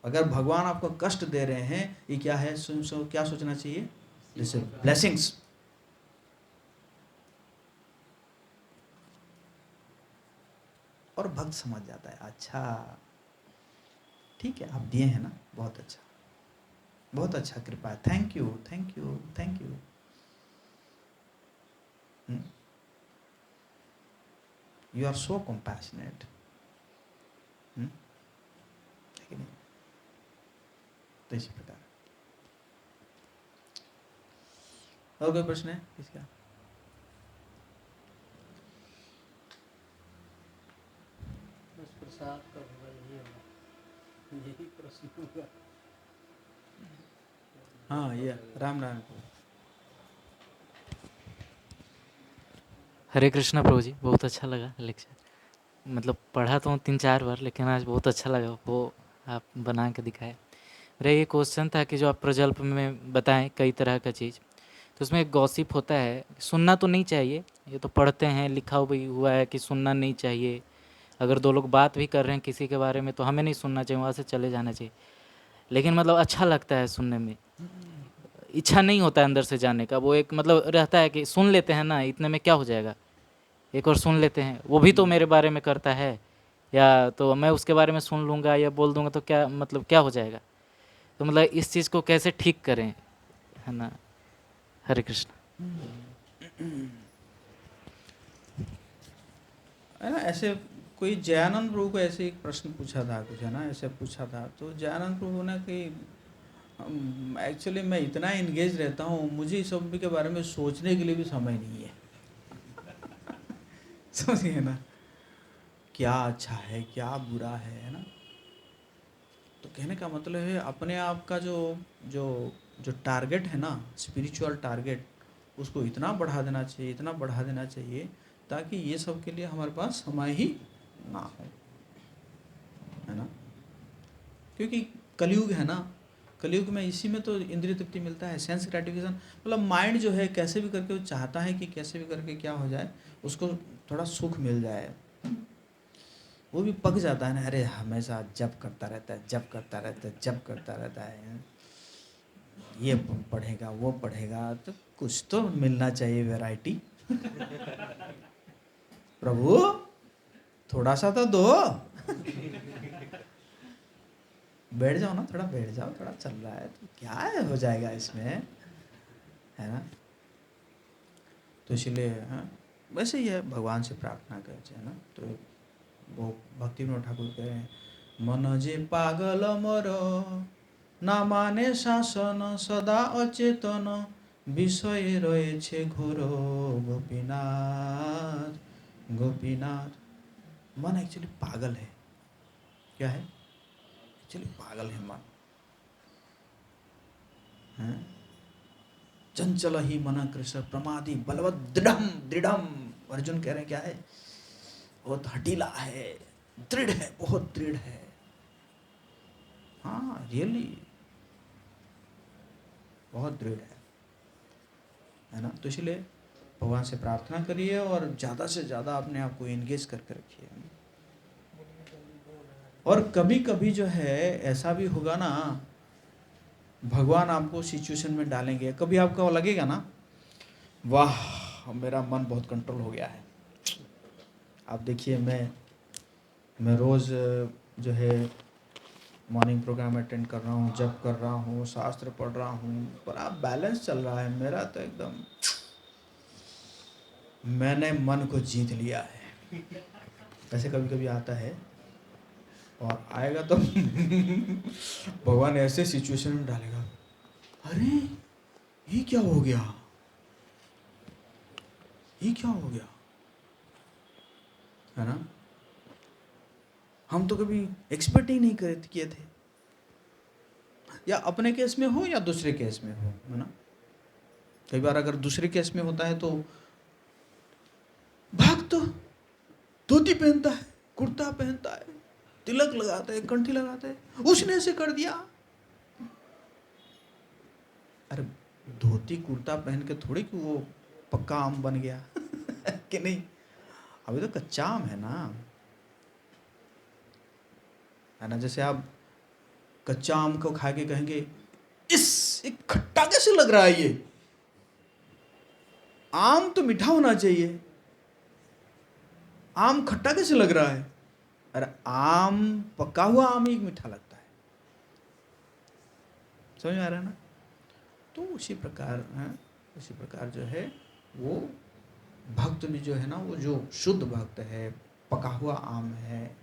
अगर भगवान आपको कष्ट दे रहे हैं, ये क्या है? क्या सोचना चाहिए? जैसे ब्लेसिंग्स। और भक्त समझ जाता है, अच्छा ठीक है, आप दिए हैं ना, बहुत अच्छा, बहुत अच्छा कृपा है, thank you thank you thank you. You are so compassionate. ठीक है? तो इसी प्रकार। और कोई प्रश्न है इसका? बस प्रसाद का होगा, यही होगा, यही प्रश्न होगा। हाँ, ये राम नारायण को। हरे कृष्णा प्रभु जी, बहुत अच्छा लगा लेक्चर। मतलब पढ़ा तो 3-4 बार, लेकिन आज बहुत अच्छा लगा वो आप बना के दिखाए। मेरा ये क्वेश्चन था कि जो आप प्रजल्प में बताएं कई तरह का चीज़, तो उसमें एक गॉसिप होता है, सुनना तो नहीं चाहिए, ये तो पढ़ते हैं, लिखा भी हुआ है कि सुनना नहीं चाहिए। अगर 2 लोग बात भी कर रहे हैं किसी के बारे में तो हमें नहीं सुनना चाहिए, वहाँ से चले जाना चाहिए। लेकिन मतलब अच्छा लगता है सुनने में, इच्छा नहीं होता है अंदर से जाने का। वो एक मतलब रहता है कि सुन लेते हैं ना, इतने में क्या हो जाएगा, एक और सुन लेते हैं, वो भी तो मेरे बारे में करता है, या तो मैं उसके बारे में सुन लूँगा या बोल दूँगा तो क्या मतलब क्या हो जाएगा। तो मतलब इस चीज़ को कैसे ठीक करें, है ना। हरे कृष्ण। है ना, ऐसे कोई जयानंद प्रभु को ऐसे एक प्रश्न पूछा था कुछ, है ना, ऐसे पूछा था। तो जयानंद प्रभु ने कि एक्चुअली मैं इतना इंगेज रहता हूँ, मुझे इस सब के बारे में सोचने के लिए भी समय नहीं है। समझिए ना, क्या अच्छा है क्या बुरा है ना। तो कहने का मतलब है अपने आप का जो जो जो टारगेट है ना, स्पिरिचुअल टारगेट, उसको इतना बढ़ा देना चाहिए, इतना बढ़ा देना चाहिए ताकि ये सब के लिए हमारे पास समय ही ना हो, है ना। क्योंकि कलयुग है ना, कलयुग में इसी में तो इंद्रिय तृप्ति मिलता है, सेंस ग्रेटिफिकेशन। मतलब माइंड जो है कैसे भी करके वो चाहता है कि कैसे भी करके क्या हो जाए, उसको थोड़ा सुख मिल जाए। वो भी पक जाता है ना, अरे हमेशा जप करता रहता है, जप करता रहता है, जप करता रहता है, ये पढ़ेगा वो पढ़ेगा, तो कुछ तो मिलना चाहिए वैरायटी। प्रभु थोड़ा सा तो दो। बैठ जाओ ना, थोड़ा बैठ जाओ, थोड़ा चल रहा है तो क्या है, हो जाएगा इसमें, है ना। तो इसलिए वैसे ही है, भगवान से प्रार्थना करते हैं ना। तो वो भक्ति विनोद ठाकुर कह रहे हैं, मन जे पागल मर ना माने शासन सदा अचेतन विषय रहे छे घोर गोपीनाथ गोपीनाथ। मन एक्चुअली पागल है। क्या है? एक्चुअली पागल है मन। चंचल ही मन कृष्ण प्रमादी बलवत दृढ़म दृढ़म। अर्जुन कह रहे हैं क्या है? बहुत हटीला है, दृढ़ है, बहुत दृढ़ है। हाँ रियली। बहुत दृढ़ है ना। तो इसलिए भगवान से प्रार्थना करिए और ज़्यादा से ज़्यादा अपने आप को एंगेज करके रखिए। और कभी कभी जो है ऐसा भी होगा ना, भगवान आपको सिचुएशन में डालेंगे, कभी आपको लगेगा ना वाह मेरा मन बहुत कंट्रोल हो गया है। आप देखिए मैं रोज़ जो है मॉर्निंग प्रोग्राम अटेंड कर रहा हूँ, जप कर रहा हूँ, शास्त्र पढ़ रहा हूँ, बड़ा बैलेंस चल रहा है मेरा, तो एकदम मैंने मन को जीत लिया है। ऐसे कभी कभी आता है और आएगा तो भगवान ऐसे सिचुएशन में डालेगा, अरे ये क्या हो गया, ये क्या हो गया, है ना। हम तो कभी एक्सपेक्ट ही नहीं किए थे, या अपने केस में हो या दूसरे केस में हो, है ना। कई बार अगर दूसरे केस में होता है तो भक्त धोती पहनता है, कुर्ता पहनता है, तिलक लगाता है, कंठी लगाता है, उसने ऐसे कर दिया। अरे धोती कुर्ता पहन के थोड़ी कि वो पक्का आम बन गया कि नहीं, अभी तो कच्चा आम है ना, है ना। जैसे आप कच्चा आम को खा के कहेंगे एक खट्टा कैसे लग रहा है, ये आम तो मीठा होना चाहिए, आम खट्टा कैसे लग रहा है। अरे आम, पका हुआ आम ही मीठा लगता है, समझ में आ रहा है ना। तो उसी प्रकार जो है वो भक्त भी जो है ना, वो जो शुद्ध भक्त है, पका हुआ आम है,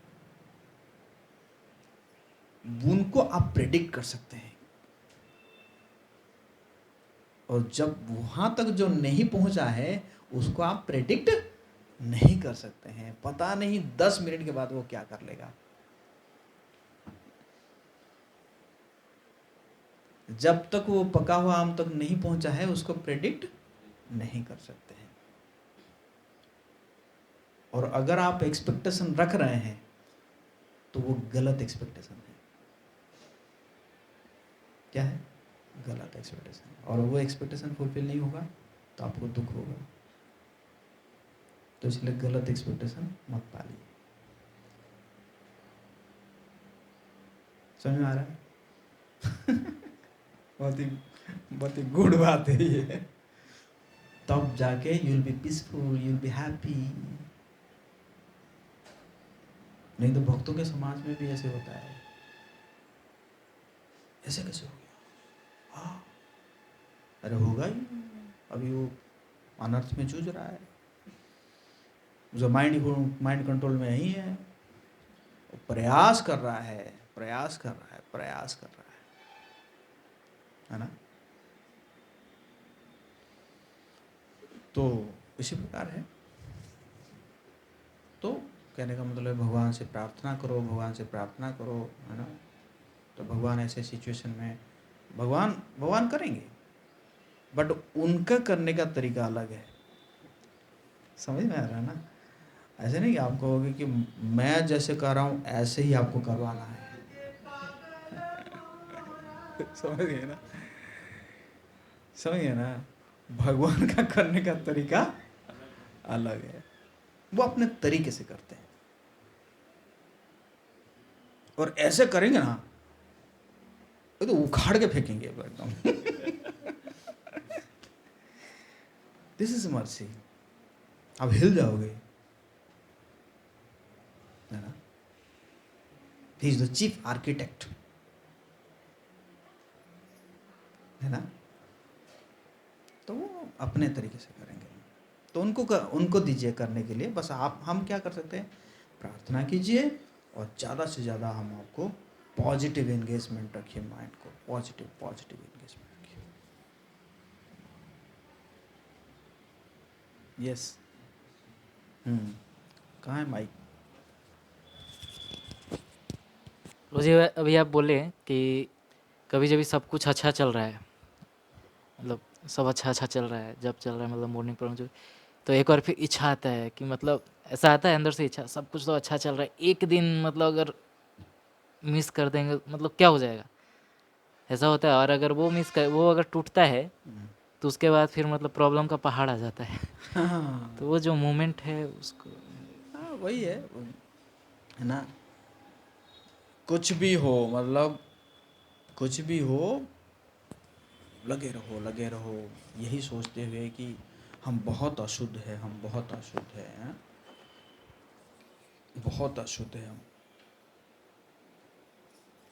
उनको आप प्रेडिक्ट कर सकते हैं। और जब वहां तक जो नहीं पहुंचा है उसको आप प्रेडिक्ट नहीं कर सकते हैं। पता नहीं 10 मिनट के बाद वो क्या कर लेगा। जब तक वो पका हुआ आम तक नहीं पहुंचा है उसको प्रेडिक्ट नहीं कर सकते हैं। और अगर आप एक्सपेक्टेशन रख रहे हैं तो वो गलत एक्सपेक्टेशन है। क्या है? गलत एक्सपेक्टेशन। और वो एक्सपेक्टेशन फुलफिल नहीं होगा तो आपको दुख होगा। तो इसलिए गलत एक्सपेक्टेशन मत पालिए। समझ में आ रहा है? बहुत ही गुड बात है ये। तब जाके you will be peaceful, you will be happy. नहीं तो भक्तों के समाज में भी ऐसे होता है। ऐसे कैसे हो गया? हाँ, अरे होगा ही। अभी वो अनर्थ में जूझ रहा है, जो माइंड कंट्रोल में ही है, वो प्रयास कर रहा है, प्रयास कर रहा है ना। तो इसी प्रकार है। तो कहने का मतलब भगवान से प्रार्थना करो, भगवान से प्रार्थना करो, है ना। तो भगवान ऐसे सिचुएशन में भगवान करेंगे, बट उनका करने का तरीका अलग है। समझ में आ रहा है ना। ऐसे नहीं कि आप कहोगे कि मैं जैसे कर रहा हूँ ऐसे ही आपको करवाना है। समझ गए ना, समझ गए ना। भगवान का करने का तरीका अलग है, वो अपने तरीके से करते हैं। और ऐसे करेंगे ना तो उखाड़ के फेंकेंगे एकदम। This is mercy. आप हिल जाओगे, है ना। He is the chief architect, है ना। तो वो अपने तरीके से करेंगे। तो उनको दीजिए करने के लिए। बस हम क्या कर सकते हैं? प्रार्थना कीजिए और ज़्यादा से ज़्यादा हम आपको पॉजिटिव एंगेजमेंट रखिए, माइंड को पॉजिटिव एंगेजमेंट रखिए। यस। कहाँ है माइक? मुझे अभी आप बोले कि कभी जब सब कुछ अच्छा चल रहा है, मतलब सब अच्छा चल रहा है, जब चल रहा है मतलब मॉर्निंग प्रोग्राम जो, तो एक बार फिर इच्छा आता है कि मतलब ऐसा आता है अंदर से इच्छा, सब कुछ तो अच्छा चल रहा है, एक दिन मतलब अगर मिस कर देंगे मतलब क्या हो जाएगा। ऐसा होता है। और अगर वो अगर टूटता है हम्म। तो उसके बाद फिर मतलब प्रॉब्लम का पहाड़ आ जाता है। हाँ तो वो जो मोमेंट है उसको हाँ, वही है ना। कुछ भी हो, मतलब कुछ भी हो, लगे रहो लगे रहो, यही सोचते हुए कि हम बहुत अशुद्ध है, हम बहुत अशुद्ध हैं, बहुत अशुद्ध है हम।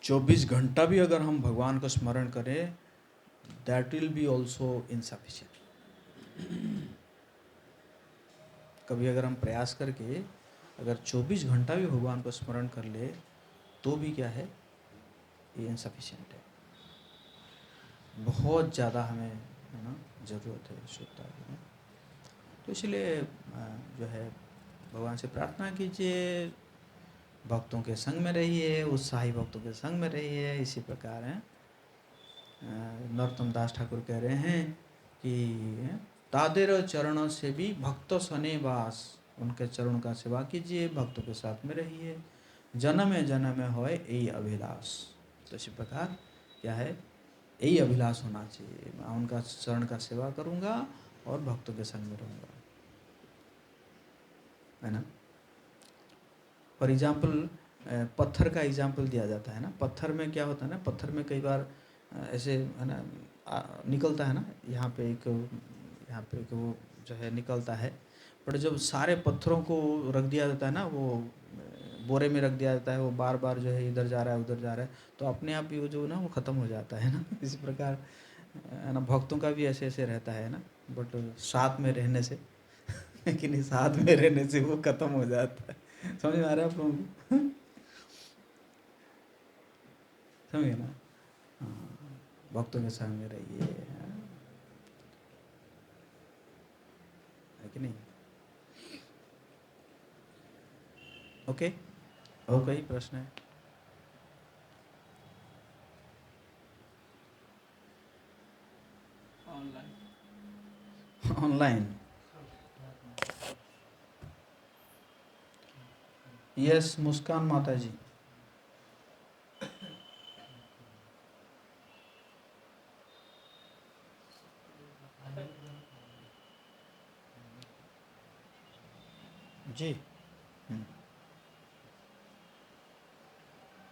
24 घंटा भी अगर हम भगवान को स्मरण करें, that will be also insufficient. कभी अगर हम प्रयास करके अगर 24 घंटा भी भगवान को स्मरण कर ले तो भी क्या है, ये इनसफिशिएंट है। बहुत ज़्यादा हमें, है ना, ज़रूरत है शुद्धता की। तो इसलिए जो है भगवान से प्रार्थना कीजिए, भक्तों के संग में रहिए, उत्साही भक्तों के संग में रहिए। इसी प्रकार है नरोत्तम दास ठाकुर कह रहे हैं कि तादेर चरणों से भी भक्त सने वास, उनके चरण का सेवा कीजिए, भक्तों के साथ में रहिए, जन्म जन्म होए यही अभिलाष। तो इसी प्रकार क्या है, यही अभिलाष होना चाहिए, मैं उनका चरण का सेवा करूँगा और भक्तों के संग में रहूँगा, है ना। फॉर एग्जाम्पल पत्थर का एग्जाम्पल दिया जाता है ना। पत्थर में क्या होता है ना, पत्थर में कई बार ऐसे है ना निकलता है ना, यहाँ पे एक वो जो है निकलता है, पर जब सारे पत्थरों को रख दिया जाता है ना, वो बोरे में रख दिया जाता है, वो बार बार जो है इधर जा रहा है उधर जा रहा है, तो अपने आप ही वो जो ना वो ख़त्म हो जाता है ना। इसी प्रकार है ना, भक्तों का भी ऐसे ऐसे रहता है ना, बट साथ में रहने से लेकिन साथ में रहने से वो ख़त्म हो जाता है। समझ में आ रहा है आप लोगों को? समझे ना। हाँ, भक्तों के संग में रहिए, है कि नहीं। ओके, और कोई प्रश्न है? ऑनलाइन यस, मुस्कान माता जी। जी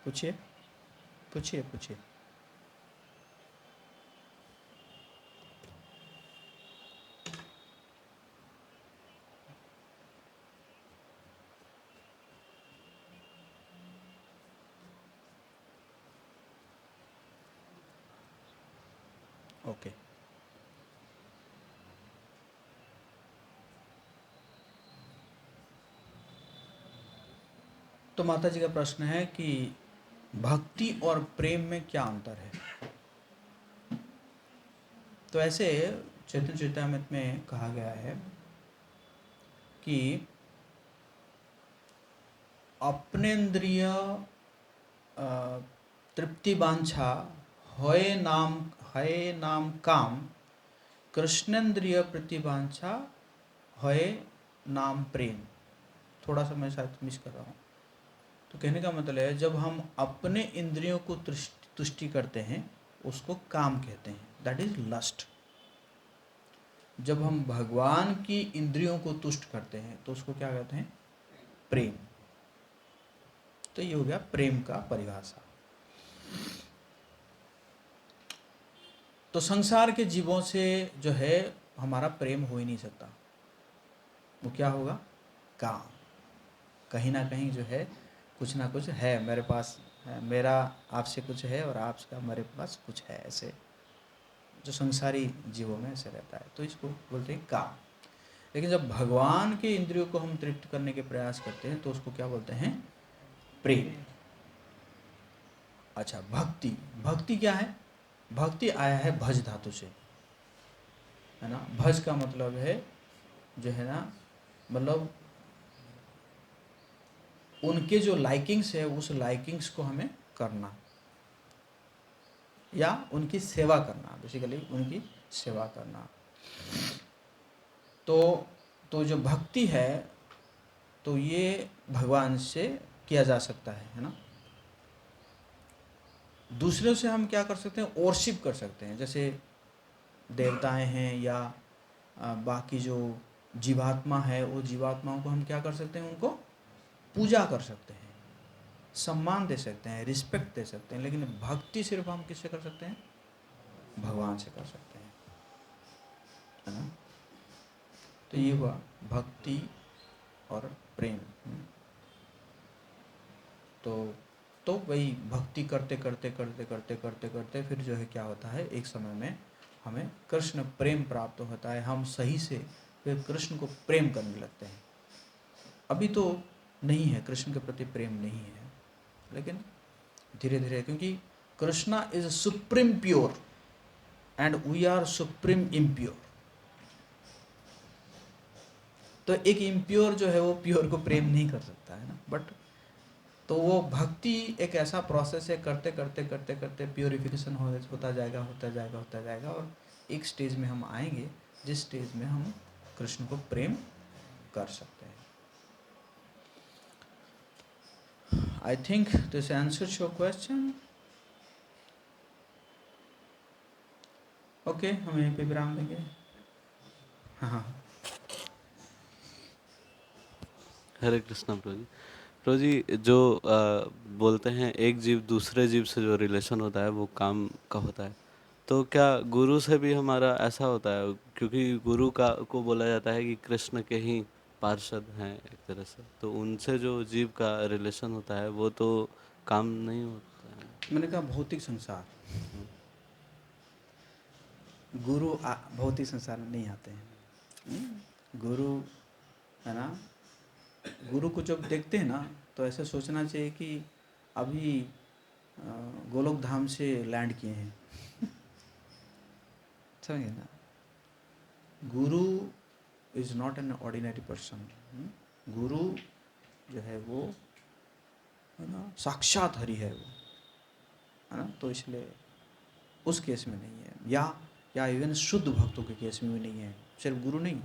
पूछिए पूछिए पूछिए। ओके, तो माता जी का प्रश्न है कि भक्ति और प्रेम में क्या अंतर है। तो ऐसे चैतन्य चैतामृत में कहा गया है कि अपनेन्द्रिय तृप्ति वांछा है नाम काम, कृष्णेन्द्रिय प्रतिवांछा है नाम प्रेम। थोड़ा सा मैं शायद मिस कर रहा हूँ। तो कहने का मतलब है, जब हम अपने इंद्रियों को तुष्टि करते हैं उसको काम कहते हैं, दैट इज लस्ट। जब हम भगवान की इंद्रियों को तुष्ट करते हैं तो उसको क्या कहते हैं, प्रेम। तो ये हो गया प्रेम का परिभाषा। तो संसार के जीवों से जो है हमारा प्रेम हो ही नहीं सकता। वो क्या होगा, काम। कहीं ना कहीं जो है कुछ ना कुछ है मेरे पास, है, मेरा आपसे कुछ है और आपका मेरे पास कुछ है, ऐसे जो संसारी जीवों में ऐसे रहता है, तो इसको बोलते हैं काम। लेकिन जब भगवान के इंद्रियों को हम तृप्त करने के प्रयास करते हैं तो उसको क्या बोलते हैं, प्रेम। अच्छा, भक्ति। भक्ति क्या है, भक्ति आया है भज धातु से, है ना। भज का मतलब है जो है ना, मतलब उनके जो लाइकिंग्स है उस लाइकिंग्स को हमें करना या उनकी सेवा करना, बेसिकली उनकी सेवा करना। तो जो भक्ति है तो ये भगवान से किया जा सकता है ना। दूसरों से हम क्या कर सकते हैं, वर्शिप कर सकते हैं, जैसे देवताएं हैं या बाकी जो जीवात्मा है, वो जीवात्माओं को हम क्या कर सकते हैं, उनको पूजा कर सकते हैं, सम्मान दे सकते हैं, रिस्पेक्ट दे सकते हैं। लेकिन भक्ति सिर्फ हम किससे कर सकते हैं, भगवान से कर सकते हैं, है ना। तो ये हुआ भक्ति और प्रेम। तो वही भक्ति करते करते करते करते करते करते फिर जो है क्या होता है, एक समय में हमें कृष्ण प्रेम प्राप्त होता है, हम सही से फिर कृष्ण को प्रेम करने लगते हैं। अभी तो नहीं है, कृष्ण के प्रति प्रेम नहीं है, लेकिन धीरे धीरे, क्योंकि Krishna is supreme pure and we are supreme impure. तो एक इम्प्योर जो है वो प्योर को प्रेम नहीं कर सकता है ना, बट तो वो भक्ति एक ऐसा प्रोसेस है, करते करते करते करते प्योरिफिकेशन होता जाएगा होता जाएगा होता जाएगा, और एक स्टेज में हम आएंगे जिस स्टेज में हम कृष्ण को प्रेम कर सकते हैं। I think this answers your question. Okay, हम यहीं पे विराम देंगे। हाँ, हरे कृष्णा प्रभु जी। प्रभु जी, जो बोलते हैं एक जीव दूसरे जीव से जो रिलेशन होता है वो काम का होता है, तो क्या गुरु से भी हमारा ऐसा होता है? क्योंकि गुरु को बोला जाता है कि कृष्ण के ही पार्षद हैं एक तरह से, तो उनसे जो जीव का रिलेशन होता है वो तो काम नहीं होता है। मैंने कहा भौतिक संसार, गुरु भौतिक संसार में नहीं आते हैं। गुरु है ना, गुरु को जब देखते हैं ना तो ऐसे सोचना चाहिए कि अभी गोलोक धाम से लैंड किए हैं। समझे ना, गुरु is not an ordinary person. गुरु जो है वो है ना साक्षात हरि है वो, है ना। तो इसलिए उस केस में नहीं है, या इवन शुद्ध भक्तों के केस में भी नहीं है, सिर्फ गुरु नहीं,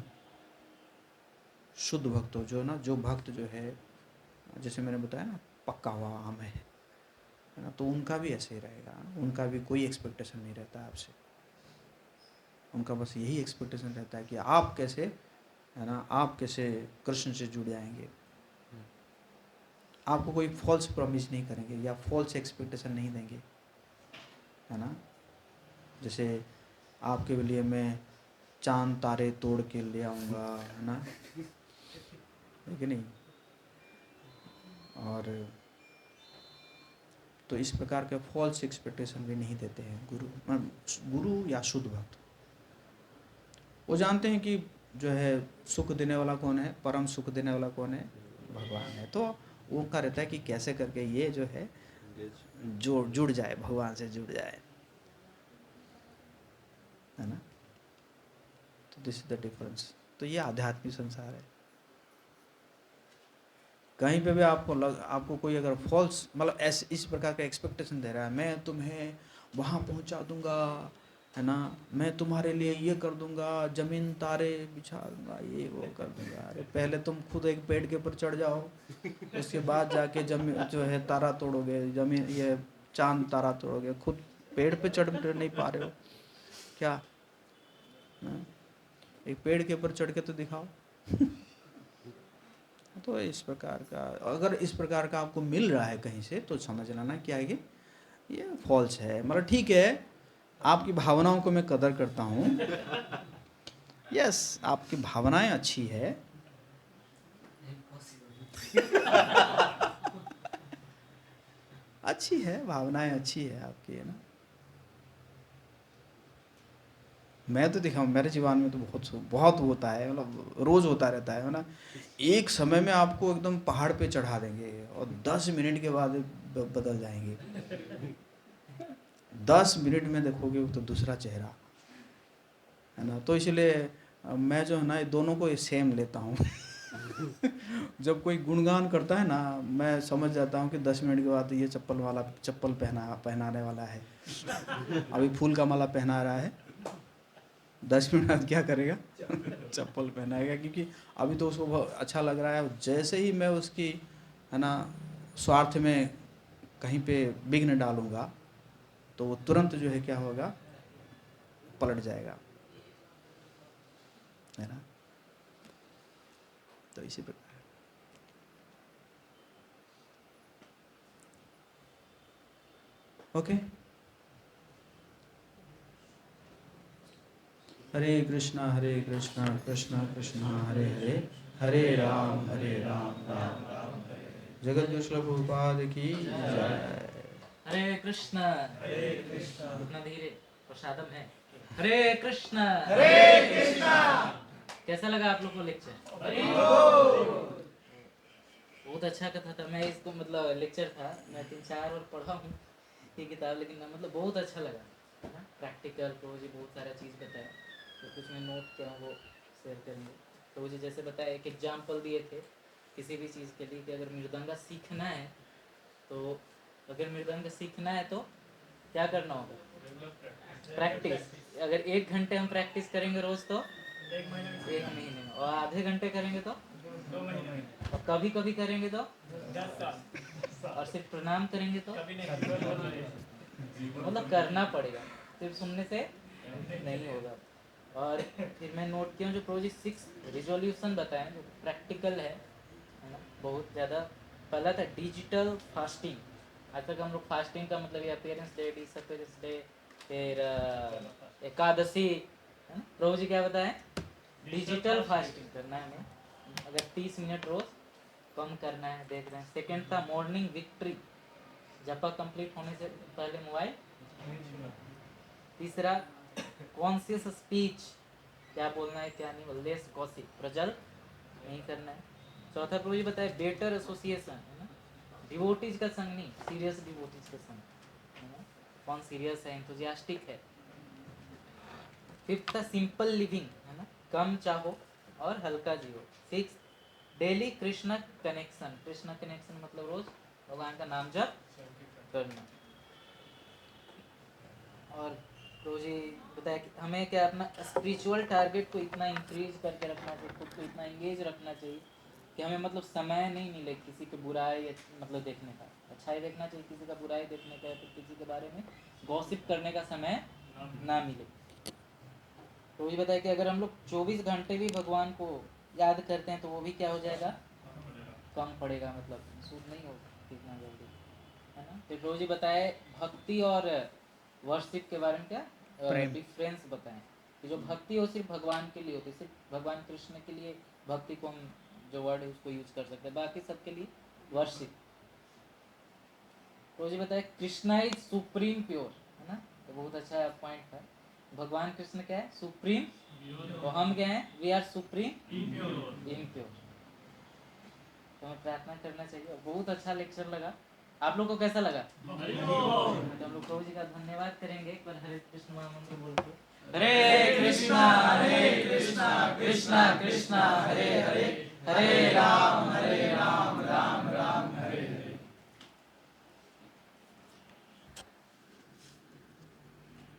शुद्ध भक्तों जो ना, जो भक्त जो है, जैसे मैंने बताया ना पक्का हुआ आम है ना, तो उनका भी ऐसे ही रहेगा, उनका भी कोई एक्सपेक्टेशन नहीं रहता है आपसे, उनका बस यही एक्सपेक्टेशन रहता है कि आप कैसे, है ना, आप कैसे कृष्ण से जुड़ जाएंगे। आपको कोई फॉल्स प्रॉमिस नहीं करेंगे या फॉल्स एक्सपेक्टेशन नहीं देंगे, है ना। जैसे आपके लिए मैं चांद तारे तोड़ के ले आऊँगा, है ना, है कि नहीं। और तो इस प्रकार के फॉल्स एक्सपेक्टेशन भी नहीं देते हैं गुरु या शुद्ध भक्त। वो जानते हैं कि जो है सुख देने वाला कौन है, परम सुख देने वाला कौन है, भगवान है। तो उनका रहता है कि कैसे करके ये जो है जुड़ जाए, भगवान से जुड़ जाए, है ना। तो दिस इज द डिफरेंस। तो ये आध्यात्मिक संसार है। कहीं पे भी आपको कोई अगर फॉल्स मतलब ऐसे इस प्रकार का एक्सपेक्टेशन दे रहा है, मैं तुम्हें वहाँ पहुँचा दूंगा, है ना, मैं तुम्हारे लिए ये कर दूंगा, जमीन तारे बिछा दूंगा, ये वो कर दूंगा। अरे पहले तुम खुद एक पेड़ के ऊपर चढ़ जाओ, उसके बाद जाके जमीन जो है तारा तोड़ोगे, जमीन ये चांद तारा तोड़ोगे। खुद पेड़ पे चढ़ नहीं पा रहे हो क्या, एक पेड़ के ऊपर चढ़ के तो दिखाओ। तो इस प्रकार का, अगर इस प्रकार का आपको मिल रहा है कहीं से, तो समझ लेना क्या है कि ये फॉल्स है। मतलब ठीक है, आपकी भावनाओं को मैं कदर करता हूँ, यस, आपकी भावनाएं अच्छी है, अच्छी है, भावनाएं अच्छी है आपकी, है ना। मैं तो दिखाऊँ, मेरे जीवन में तो बहुत होता है, मतलब रोज़ होता रहता है ना। एक समय में आपको एकदम पहाड़ पे चढ़ा देंगे और 10 मिनट के बाद बदल जाएंगे। 10 मिनट में देखोगे तो दूसरा चेहरा, है ना। तो इसलिए मैं जो है ना, दोनों को सेम लेता हूँ। जब कोई गुणगान करता है ना, मैं समझ जाता हूँ कि 10 मिनट के बाद ये चप्पल पहनाने वाला है। अभी फूल का माला पहना रहा है, 10 मिनट बाद क्या करेगा, चप्पल पहनाएगा, क्योंकि अभी तो उसको बहुत अच्छा लग रहा है। जैसे ही मैं उसकी, है ना, स्वार्थ में कहीं पे विघ्न डालूंगा, तो वो तुरंत जो है क्या होगा, पलट जाएगा, है ना। तो इसी प्रकार ओके। हरे कृष्णा कृष्ण कृष्ण हरे हरे, हरे राम राम राम हरे। जगत गुरु श्रील प्रभुपाद की जय। हरे कृष्ण इतना धीरे प्रसादम है। हरे कृष्ण कैसा लगा आप लोग को लेक्चर? बहुत अच्छा कथा था। मैं इसको मतलब लेक्चर था, मैं 3-4 बार पढ़ा हूँ ये किताब, लेकिन मतलब बहुत अच्छा लगा। प्रैक्टिकल प्रभु जी बहुत सारा चीज़ बताया, तो कुछ मैं नोट किया वो शेयर करेंगे। प्रभु जी जैसे बताया, एक एग्जाम्पल दिए थे किसी भी चीज़ के लिए कि अगर मृदंगा सीखना है तो क्या करना होगा? प्रैक्टिस। अगर 1 घंटे हम प्रैक्टिस करेंगे रोज तो 1 महीने में, और आधे घंटे करेंगे तो 2 महीने में, और कभी कभी करेंगे तो 10 साल, और सिर्फ प्रणाम करेंगे तो मतलब करना पड़ेगा, सिर्फ सुनने से नहीं होगा। और फिर मैं नोट किया जो प्रभु जी 6 रिजोल्यूशन बताएं जो प्रैक्टिकल है ना, बहुत ज़्यादा। पहला था डिजिटल फास्टिंग। आज तक हम लोग फास्टिंग का मतलब ये पेरेंट्स डे, डिसअपेरेंस डे, फिर एकादशी, है ना। प्रभु जी क्या बताएं? डिजिटल फास्टिंग करना है हमें, अगर 30 मिनट रोज कम करना है, देख रहे हैं। सेकेंड था मॉर्निंग विक्ट्री, जपा कंप्लीट होने से पहले मोबाइल। तीसरा कॉन्शियस स्पीच, क्या बोलना है क्या नहीं, लेस गॉसिप, प्रजल नहीं करना है। चौथा प्रभु जी बताए बेटर एसोसिएशन, है ना, डिवोटीज का संग नहीं, सीरियस डिवोटीज का संग, है ना, कौन सीरियस है, एंथुजियास्टिक है। फिफ्थ था सिंपल लिविंग, है ना, कम चाहो और हल्का जियो। 6 daily Krishna connection, Krishna connection मतलब रोज भगवान का नाम जप करना। और प्रभु जी बताया कि हमें क्या अपना स्पिरिचुअल टारगेट को इतना इंक्रीज करके रखना चाहिए, खुद को इतना एंगेज रखना चाहिए कि हमें मतलब समय नहीं मिले किसी की बुराई मतलब देखने का, अच्छा ही देखना चाहिए, किसी का बुराई देखने का, तो किसी के बारे में गॉसिप करने का समय ना मिले। तो ये बताया कि अगर हम लोग 24 घंटे भी भगवान को याद करते हैं तो वो भी क्या हो जाएगा, कम पड़ेगा, मतलब सूद नहीं होगा इतना जल्दी, है ना। फिर प्रभु जी बताए भक्ति और वर्शिप के बारे में क्या डिफरेंस बताएं कि जो भक्ति हो सिर्फ भगवान के लिए होती है, सिर्फ भगवान कृष्ण के लिए भक्ति को हम जो वर्ड है उसको यूज कर सकते हैं, बाकी सबके लिए वर्शिप। तो जी बताए कृष्णा इज सुप्रीम प्योर, है ना, तो बहुत अच्छा पॉइंट था। भगवान कृष्ण क्या है? सुप्रीम, तो हम क्या हैं? We are supreme impure. तो हमें प्रार्थना करना चाहिए। और बहुत अच्छा लेक्चर लगा। आप लोग को कैसा लगा? तो हम लोग प्रभु जी का धन्यवाद करेंगे एक बार हरे कृष्ण महामंत्र बोल के। हरे कृष्णा कृष्णा कृष्णा हरे हरे, हरे राम